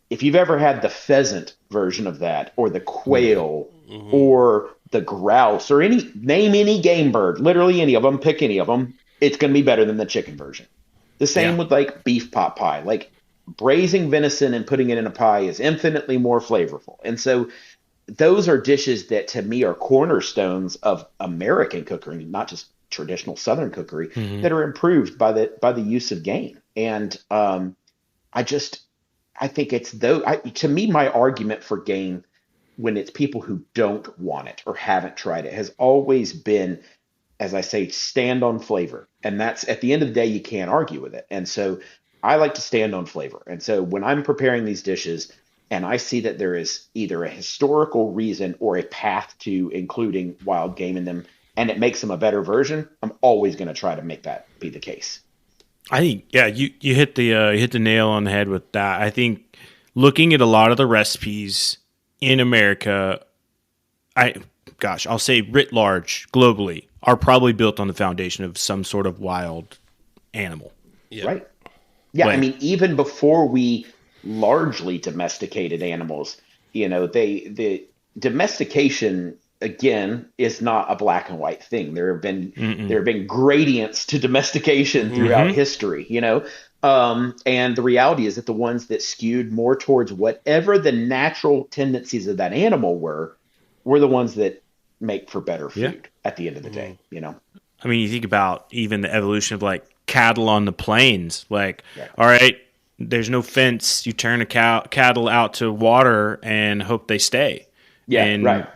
If you've ever had the pheasant version of that, or the quail, or the grouse, or name any game bird, literally any of them, pick any of them, it's going to be better than the chicken version. The same with like beef pot pie. Like, braising venison and putting it in a pie is infinitely more flavorful. And so those are dishes that to me are cornerstones of American cookery, not just traditional Southern cookery, that are improved by the use of game. And I think it's to me, my argument for game, when it's people who don't want it or haven't tried it, has always been, as I say, stand on flavor. And that's, at the end of the day, you can't argue with it. And so I like to stand on flavor. And so when I'm preparing these dishes and I see that there is either a historical reason or a path to including wild game in them, and it makes them a better version, I'm always going to try to make that be the case. I think, yeah, you hit the nail on the head with that. I think looking at a lot of the recipes in America, I'll say writ large, globally, are probably built on the foundation of some sort of wild animal. Yeah. Right. Yeah, Like- I mean, even before we largely domesticated animals, the domestication again is not a black and white thing. There have been gradients to domestication throughout history, and the reality is that the ones that skewed more towards whatever the natural tendencies of that animal were the ones that make for better food at the end of the day, I mean, you think about even the evolution of like cattle on the plains. Like, all right, there's no fence. You turn a cattle out to water and hope they stay. Yeah, and, right.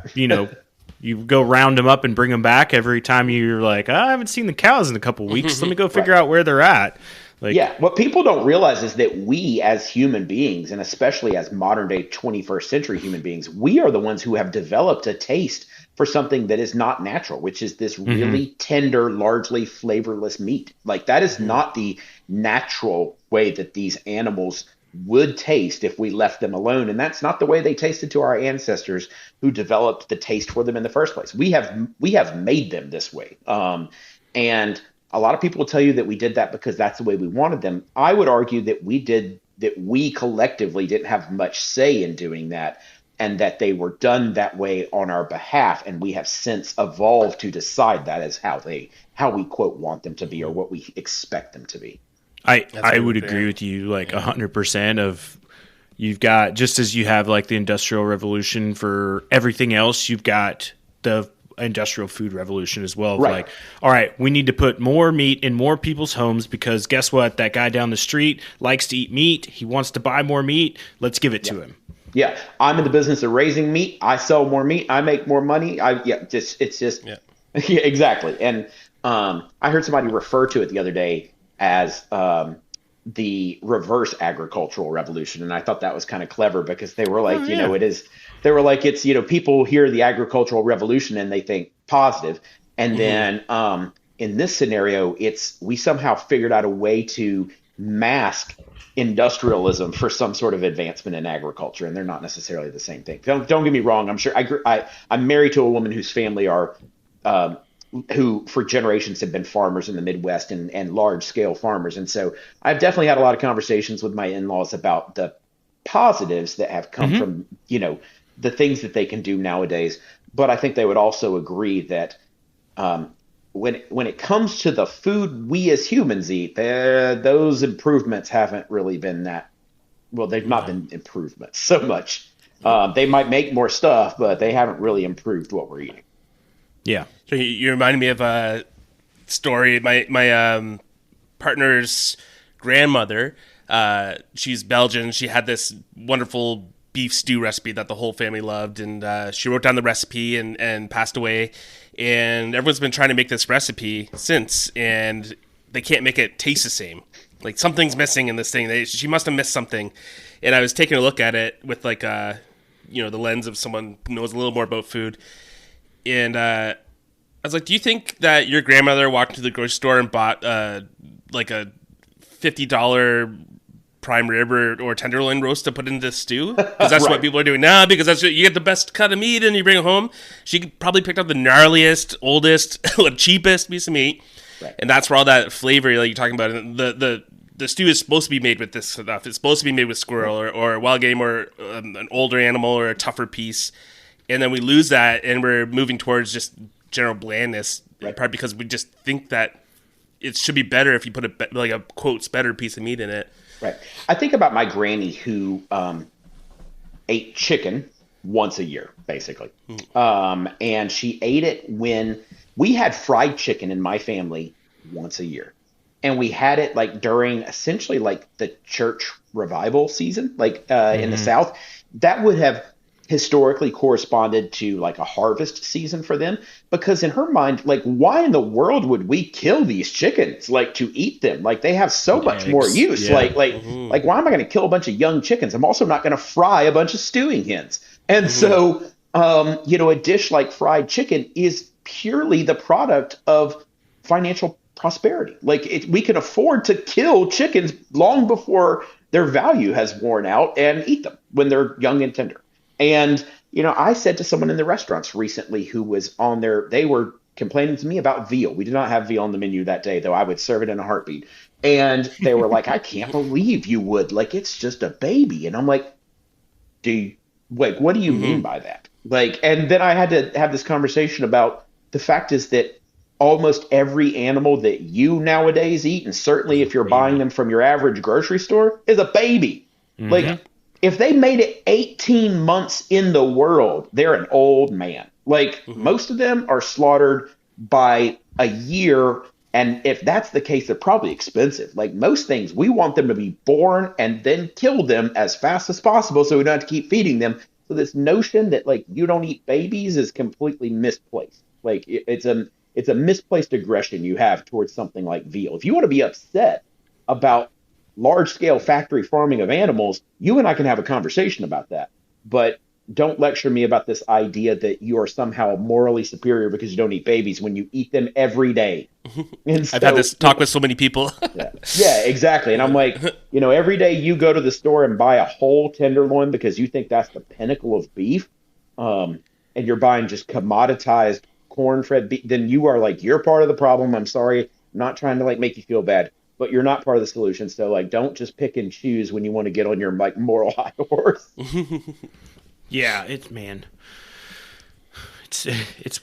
You go round them up and bring them back every time you're like, I haven't seen the cows in a couple weeks. Let me go figure out where they're at. Like, what people don't realize is that we as human beings, and especially as modern day 21st century human beings, we are the ones who have developed a taste for something that is not natural, which is this really tender, largely flavorless meat. Like that is not the natural way that these animals would taste if we left them alone. And that's not the way they tasted to our ancestors who developed the taste for them in the first place. We have made them this way. And a lot of people will tell you that we did that because that's the way we wanted them. I would argue that we collectively didn't have much say in doing that, and that they were done that way on our behalf. And we have since evolved to decide that as how we quote want them to be, or what we expect them to be. I would agree with you like 100% of you've got, just as you have like the Industrial Revolution for everything else, you've got the Industrial Food Revolution as well. Right. Like, all right, we need to put more meat in more people's homes because guess what? That guy down the street likes to eat meat. He wants to buy more meat. Let's give it to him. Yeah. I'm in the business of raising meat. I sell more meat. I make more money. Yeah, exactly. And I heard somebody refer to it the other day as the reverse agricultural revolution. And I thought that was kind of clever because they were like, it's, people hear the agricultural revolution and they think positive. And then in this scenario, we somehow figured out a way to mask industrialism for some sort of advancement in agriculture. And they're not necessarily the same thing. Don't get me wrong. I'm sure I'm married to a woman whose family are, who for generations have been farmers in the Midwest and large scale farmers. And so I've definitely had a lot of conversations with my in-laws about the positives that have come from, the things that they can do nowadays. But I think they would also agree that when it comes to the food we as humans eat, those improvements haven't really been they've not been improvements so much. They might make more stuff, but they haven't really improved what we're eating. Yeah. So you reminded me of a story. My partner's grandmother, she's Belgian. She had this wonderful beef stew recipe that the whole family loved, and she wrote down the recipe and passed away. And everyone's been trying to make this recipe since, and they can't make it taste the same. Like something's missing in this thing. She must have missed something. And I was taking a look at it with like the lens of someone who knows a little more about food. And I was like, do you think that your grandmother walked to the grocery store and bought like a $50 prime rib or tenderloin roast to put in this stew? Because that's what people are doing now, because that's you get the best cut of meat and you bring it home. She probably picked up the gnarliest, oldest, cheapest piece of meat. Right. And that's where all that flavor like you're talking about. The stew is supposed to be made with this stuff. It's supposed to be made with squirrel or wild game or an older animal or a tougher piece. And then we lose that, and we're moving towards just general blandness, in part because we just think that it should be better if you put a quotes better piece of meat in it. Right. I think about my granny who ate chicken once a year, basically. And she ate it when we had fried chicken in my family once a year. And we had it like during essentially like the church revival season, like in the South. That would have historically corresponded to like a harvest season for them, because in her mind, like, why in the world would we kill these chickens like to eat them? Like they have so much more use. Yeah. Like why am I going to kill a bunch of young chickens? I'm also not going to fry a bunch of stewing hens. And so a dish like fried chicken is purely the product of financial prosperity. Like we can afford to kill chickens long before their value has worn out and eat them when they're young and tender. And, I said to someone in the restaurants recently who was on there, they were complaining to me about veal. We did not have veal on the menu that day, though I would serve it in a heartbeat. And they were like, I can't believe you would. Like, it's just a baby. And I'm like, what do you mean by that? Like, and then I had to have this conversation about the fact is that almost every animal that you nowadays eat, and certainly if you're buying them from your average grocery store, is a baby. Like, if they made it 18 months in the world, they're an old man. Like, most of them are slaughtered by a year. And if that's the case, they're probably expensive. Like most things, we want them to be born and then kill them as fast as possible so we don't have to keep feeding them. So this notion that like you don't eat babies is completely misplaced. Like it's a misplaced aggression you have towards something like veal. If you want to be upset about large-scale factory farming of animals, you and I can have a conversation about that. But don't lecture me about this idea that you are somehow morally superior because you don't eat babies when you eat them every day. And so, I've had this talk with so many people. yeah, exactly. And I'm like, every day you go to the store and buy a whole tenderloin because you think that's the pinnacle of beef, and you're buying just commoditized corn-fed beef, then you are like, you're part of the problem. I'm sorry. I'm not trying to like make you feel bad, but you're not part of the solution. So like, don't just pick and choose when you want to get on your like moral high horse. Yeah, it's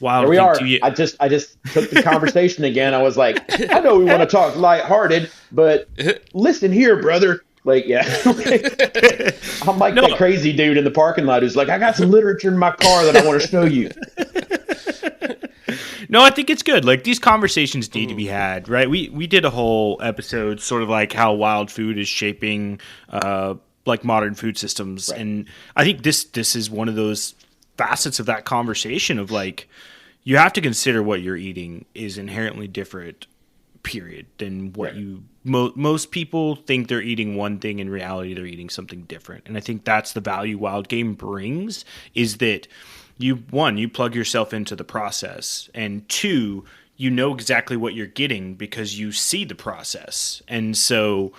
wild. Here we are. I just took the conversation again. I was like, I know we want to talk lighthearted, but listen here, brother. Like, yeah, I'm like that crazy dude in the parking lot who's like, I got some literature in my car that I want to show you. No, I think it's good. Like these conversations need to be had, right? We did a whole episode, sort of like how wild food is shaping like modern food systems, right. And I think this is one of those facets of that conversation of like you have to consider what you're eating is inherently different, period, than what you most people think they're eating one thing. In reality, they're eating something different, and I think that's the value wild game brings is that you plug yourself into the process, and two, you know exactly what you're getting because you see the process, and so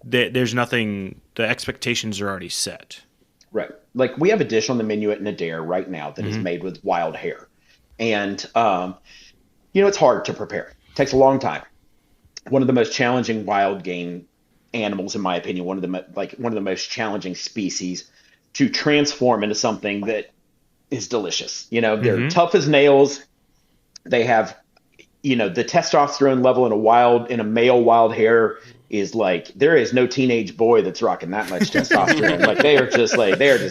there's nothing. The expectations are already set. Right. Like we have a dish on the menu at Nadir right now that is made with wild hare. And, it's hard to prepare. It takes a long time. One of the most challenging wild game animals, in my opinion, one of the most challenging species to transform into something that is delicious. They're tough as nails. They have, the testosterone level in a male wild hare is like there is no teenage boy that's rocking that much testosterone. Like they are just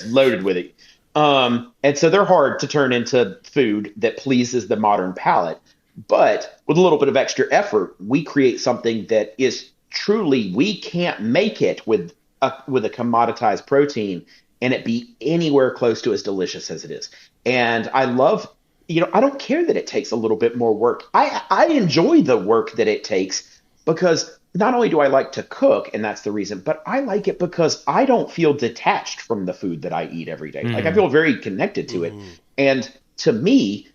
loaded with it. And so they're hard to turn into food that pleases the modern palate. But with a little bit of extra effort, we create something that is truly, we can't make it with a commoditized protein and it be anywhere close to as delicious as it is. And I love, I don't care that it takes a little bit more work. I enjoy the work that it takes because not only do I like to cook, and that's the reason, but I like it because I don't feel detached from the food that I eat every day. Like I feel very connected to it. And to me,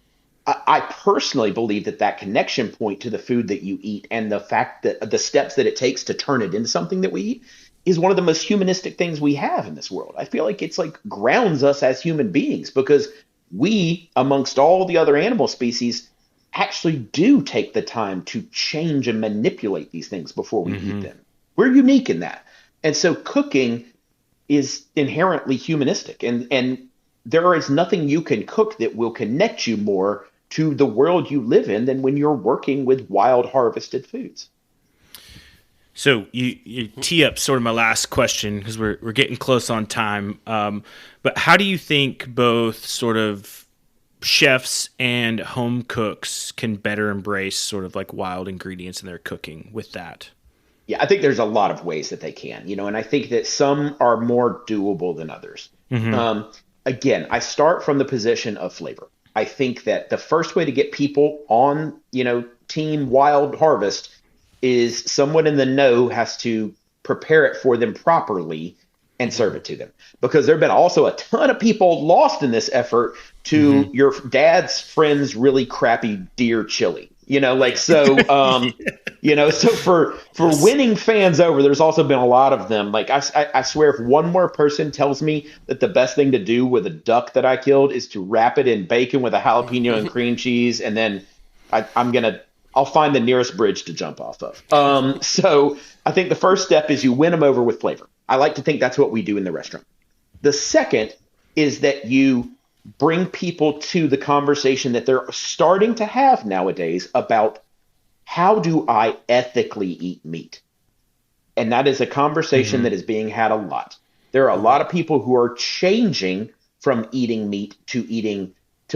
I personally believe that connection point to the food that you eat and the fact that the steps that it takes to turn it into something that we eat is one of the most humanistic things we have in this world. I feel like it's like grounds us as human beings because we, amongst all the other animal species, actually do take the time to change and manipulate these things before we eat them. We're unique in that. And so cooking is inherently humanistic. And there is nothing you can cook that will connect you more to the world you live in than when you're working with wild harvested foods. So you tee up sort of my last question because we're getting close on time. But how do you think both sort of chefs and home cooks can better embrace sort of like wild ingredients in their cooking with that? Yeah, I think there's a lot of ways that they can, and I think that some are more doable than others. Again, I start from the position of flavor. I think that the first way to get people on, team wild harvest is someone in the know has to prepare it for them properly and serve it to them. Because there have been also a ton of people lost in this effort to your dad's friend's really crappy deer chili. So for winning fans over, there's also been a lot of them. Like I swear, if one more person tells me that the best thing to do with a duck that I killed is to wrap it in bacon with a jalapeno and cream cheese, and then I'll find the nearest bridge to jump off of. So I think the first step is you win them over with flavor. I like to think that's what we do in the restaurant. The second is that you bring people to the conversation that they're starting to have nowadays about how do I ethically eat meat? And that is a conversation that is being had a lot. There are a lot of people who are changing from eating meat to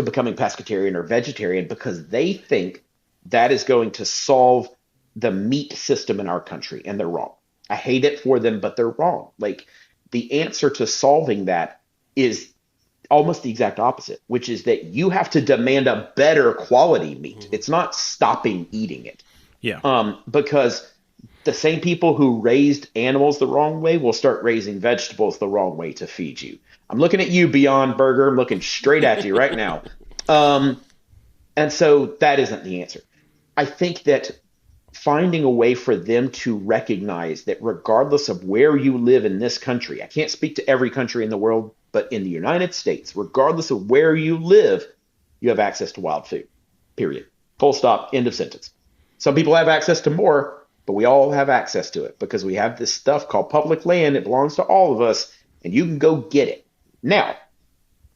becoming pescatarian or vegetarian because they think that is going to solve the meat system in our country, and they're wrong. I hate it for them, but they're wrong. Like, the answer to solving that is almost the exact opposite, which is that you have to demand a better quality meat. It's not stopping eating it. Yeah. Because the same people who raised animals the wrong way will start raising vegetables the wrong way to feed you. I'm looking at you, Beyond Burger. I'm looking straight at you right now. And so that isn't the answer. I think that finding a way for them to recognize that regardless of where you live in this country, I can't speak to every country in the world, but in the United States, regardless of where you live, you have access to wild food, period. Full stop, end of sentence. Some people have access to more, but we all have access to it because we have this stuff called public land. It belongs to all of us, and you can go get it. Now,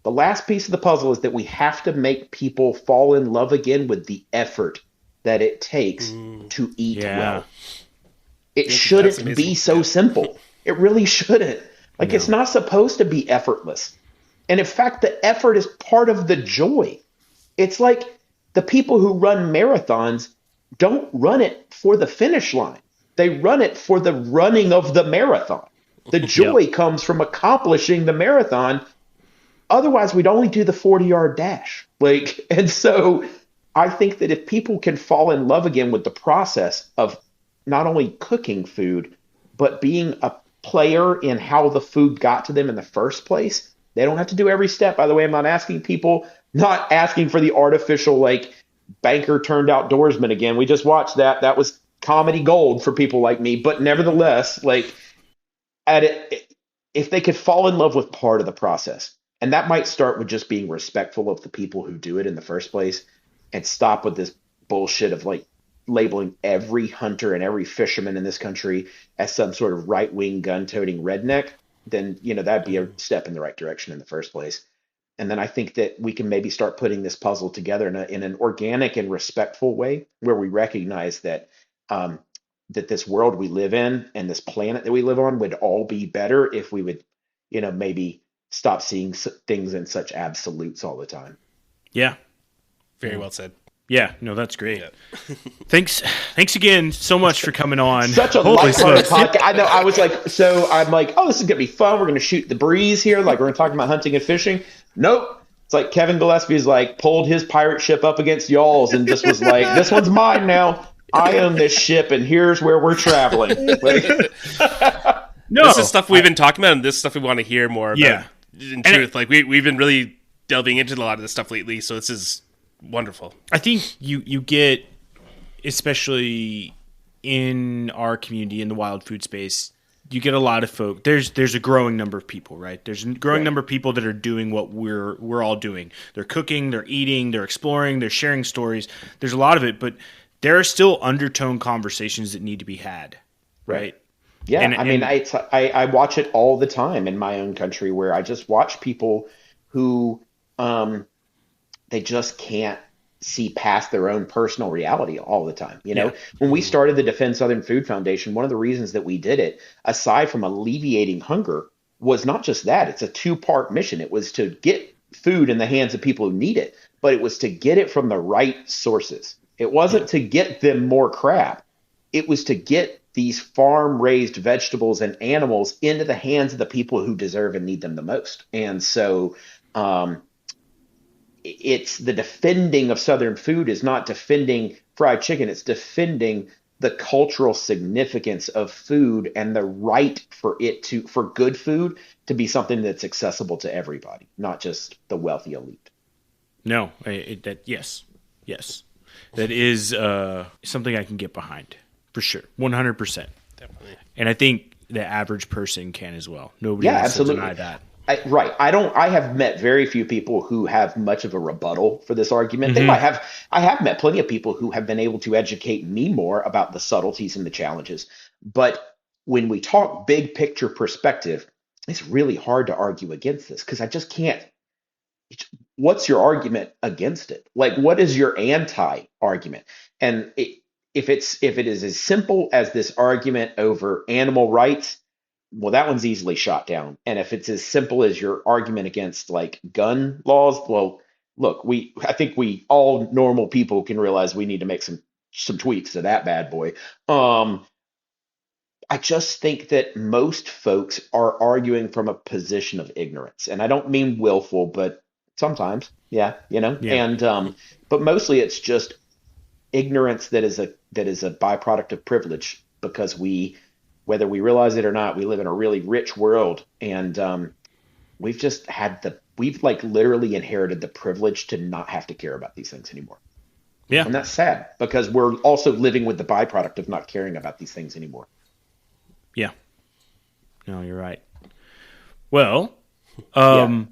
the last piece of the puzzle is that we have to make people fall in love again with the effort that it takes to eat well. It shouldn't be so simple. It really shouldn't. Like, it's not supposed to be effortless. And in fact, the effort is part of the joy. It's like the people who run marathons don't run it for the finish line. They run it for the running of the marathon. The joy comes from accomplishing the marathon. Otherwise, we'd only do the 40-yard dash. And so I think that if people can fall in love again with the process of not only cooking food, but being a player in how the food got to them in the first place, they don't have to do every step. By the way, I'm not asking for the artificial, banker turned outdoorsman again. We just watched that. That was comedy gold for people like me. But nevertheless, if they could fall in love with part of the process, and that might start with just being respectful of the people who do it in the first place, and stop with this bullshit of labeling every hunter and every fisherman in this country as some sort of right-wing gun-toting redneck, then, that'd be a step in the right direction in the first place. And then I think that we can maybe start putting this puzzle together in an organic and respectful way where we recognize that that this world we live in and this planet that we live on would all be better if we would, maybe stop seeing things in such absolutes all the time. Yeah. Very well said. Yeah, no, that's great. Yeah. Thanks again so much for coming on. Such a lighthearted podcast. I know. I'm like, oh, this is gonna be fun. We're gonna shoot the breeze here. We're gonna talk about hunting and fishing. Nope. It's like Kevin Gillespie's pulled his pirate ship up against y'all's and just was like, this one's mine now. I own this ship, and here's where we're traveling. No, this is stuff we've been talking about, and this stuff we want to hear more about. Yeah. In truth, we've been really delving into a lot of this stuff lately, so this is wonderful. I think you get, especially in our community in the wild food space, you get a lot of folk. There's a growing number of people, right? There's a growing number of people that are doing what we're all doing. They're cooking, they're eating, they're exploring, they're sharing stories. There's a lot of it, but there are still undertone conversations that need to be had, right? Yeah, I watch it all the time in my own country where I just watch people who they just can't see past their own personal reality all the time. When we started the Defend Southern Food Foundation, one of the reasons that we did it, aside from alleviating hunger, was not just that. It's a two-part mission. It was to get food in the hands of people who need it, but it was to get it from the right sources. It wasn't to get them more crap. It was to get these farm-raised vegetables and animals into the hands of the people who deserve and need them the most. And so it's the defending of Southern food is not defending fried chicken. It's defending the cultural significance of food and the right for good food to be something that's accessible to everybody, not just the wealthy elite. No, yes, that is something I can get behind for sure, 100%. Definitely. And I think the average person can as well. Nobody Yeah, wants absolutely. to deny that. Right. I have met very few people who have much of a rebuttal for this argument. They might have. I have met plenty of people who have been able to educate me more about the subtleties and the challenges. But when we talk big picture perspective, it's really hard to argue against this because I just can't. What's your argument against it? Like, what is your anti-argument? And if it is as simple as this argument over animal rights, well, that one's easily shot down. And if it's as simple as your argument against like gun laws, well, look, I think we all normal people can realize we need to make some tweaks to that bad boy. I just think that most folks are arguing from a position of ignorance, and I don't mean willful, but sometimes, yeah. And but mostly it's just ignorance that is a byproduct of privilege because whether we realize it or not, we live in a really rich world, and we've like literally inherited the privilege to not have to care about these things anymore. Yeah. And that's sad because we're also living with the byproduct of not caring about these things anymore. Yeah. No, you're right. Well, I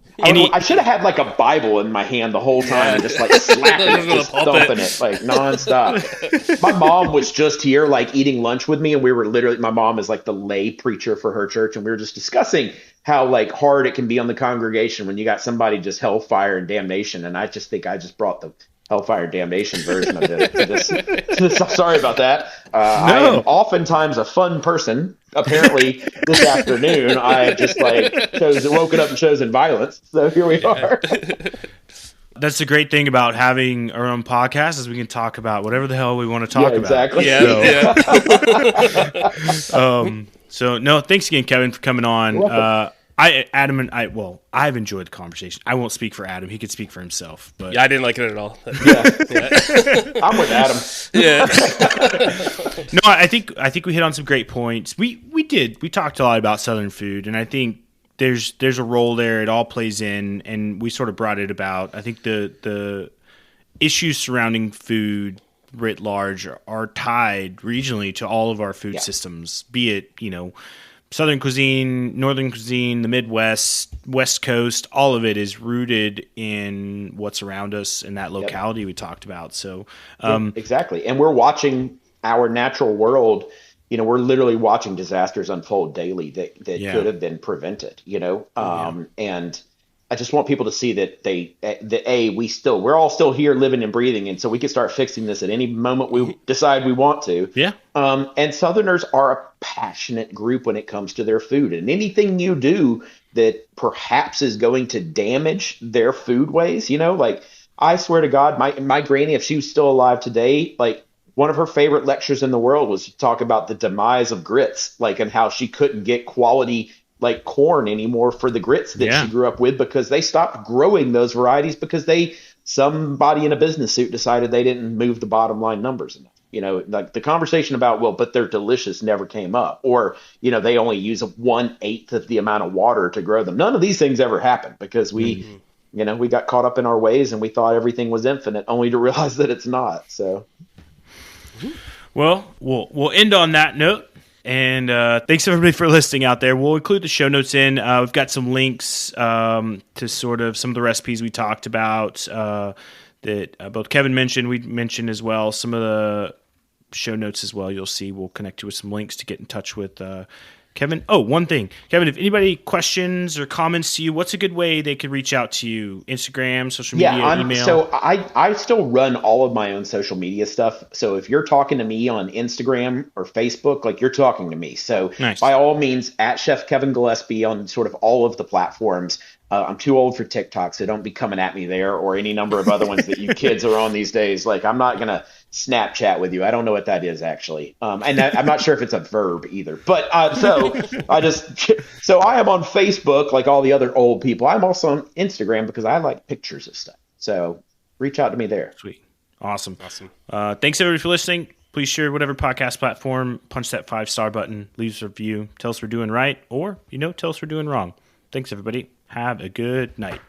should have had like a Bible in my hand the whole time and just like slapping it, just thumping it like nonstop. My mom was just here like eating lunch with me, and we were literally, my mom is like the lay preacher for her church, and we were just discussing how like hard it can be on the congregation when you got somebody just hellfire and damnation. And I just think I just brought the hellfire damnation version of this. Sorry about that. I am oftentimes a fun person. Apparently, this afternoon I just like woken up and chosen violence. So here we are. That's the great thing about having our own podcast is we can talk about whatever the hell we want to talk about. Exactly. So no, thanks again, Kevin, for coming on. I've enjoyed the conversation. I won't speak for Adam; he could speak for himself. But Yeah, I didn't like it at all. I'm with Adam. Yeah. No, I think we hit on some great points. We talked a lot about Southern food, and I think there's a role there. It all plays in, and we sort of brought it about. I think the issues surrounding food writ large are tied regionally to all of our food systems, be it Southern cuisine, Northern cuisine, the Midwest, West Coast, all of it is rooted in what's around us in that locality we talked about. So, exactly. And we're watching our natural world. We're literally watching disasters unfold daily that could have been prevented, and I just want people to see that we're all still here living and breathing. And so we can start fixing this at any moment we decide we want to. Yeah. And Southerners are a passionate group when it comes to their food, and anything you do that perhaps is going to damage their foodways, like I swear to God, my granny, if she was still alive today, like one of her favorite lectures in the world was to talk about the demise of grits, like, and how she couldn't get quality like corn anymore for the grits that she grew up with because they stopped growing those varieties because somebody in a business suit decided they didn't move the bottom line numbers enough. Like the conversation about, but they're delicious never came up, or, they only use 1/8 of the amount of water to grow them. None of these things ever happened because we got caught up in our ways and we thought everything was infinite only to realize that it's not. So. Well, we'll end on that note. And thanks everybody for listening out there. We'll include the show notes in. We've got some links to sort of some of the recipes we talked about that both Kevin mentioned. We mentioned as well some of the show notes as well. You'll see we'll connect you with some links to get in touch with Kevin. Oh, one thing. Kevin, if anybody questions or comments to you, what's a good way they could reach out to you? Instagram, social media, email? So I still run all of my own social media stuff. So if you're talking to me on Instagram or Facebook, like you're talking to me. So by all means, at Chef Kevin Gillespie on sort of all of the platforms. I'm too old for TikTok, so don't be coming at me there or any number of other ones that you kids are on these days. Like I'm not going to Snapchat with you. I don't know what that is actually. And I'm not sure if it's a verb either, but so I am on Facebook like all the other old people. I'm also on Instagram because I like pictures of stuff. So reach out to me there. Sweet. Awesome. Thanks everybody for listening. Please share whatever podcast platform, punch that 5-star button, leave us a review, tell us we're doing right, or, tell us we're doing wrong. Thanks, everybody. Have a good night.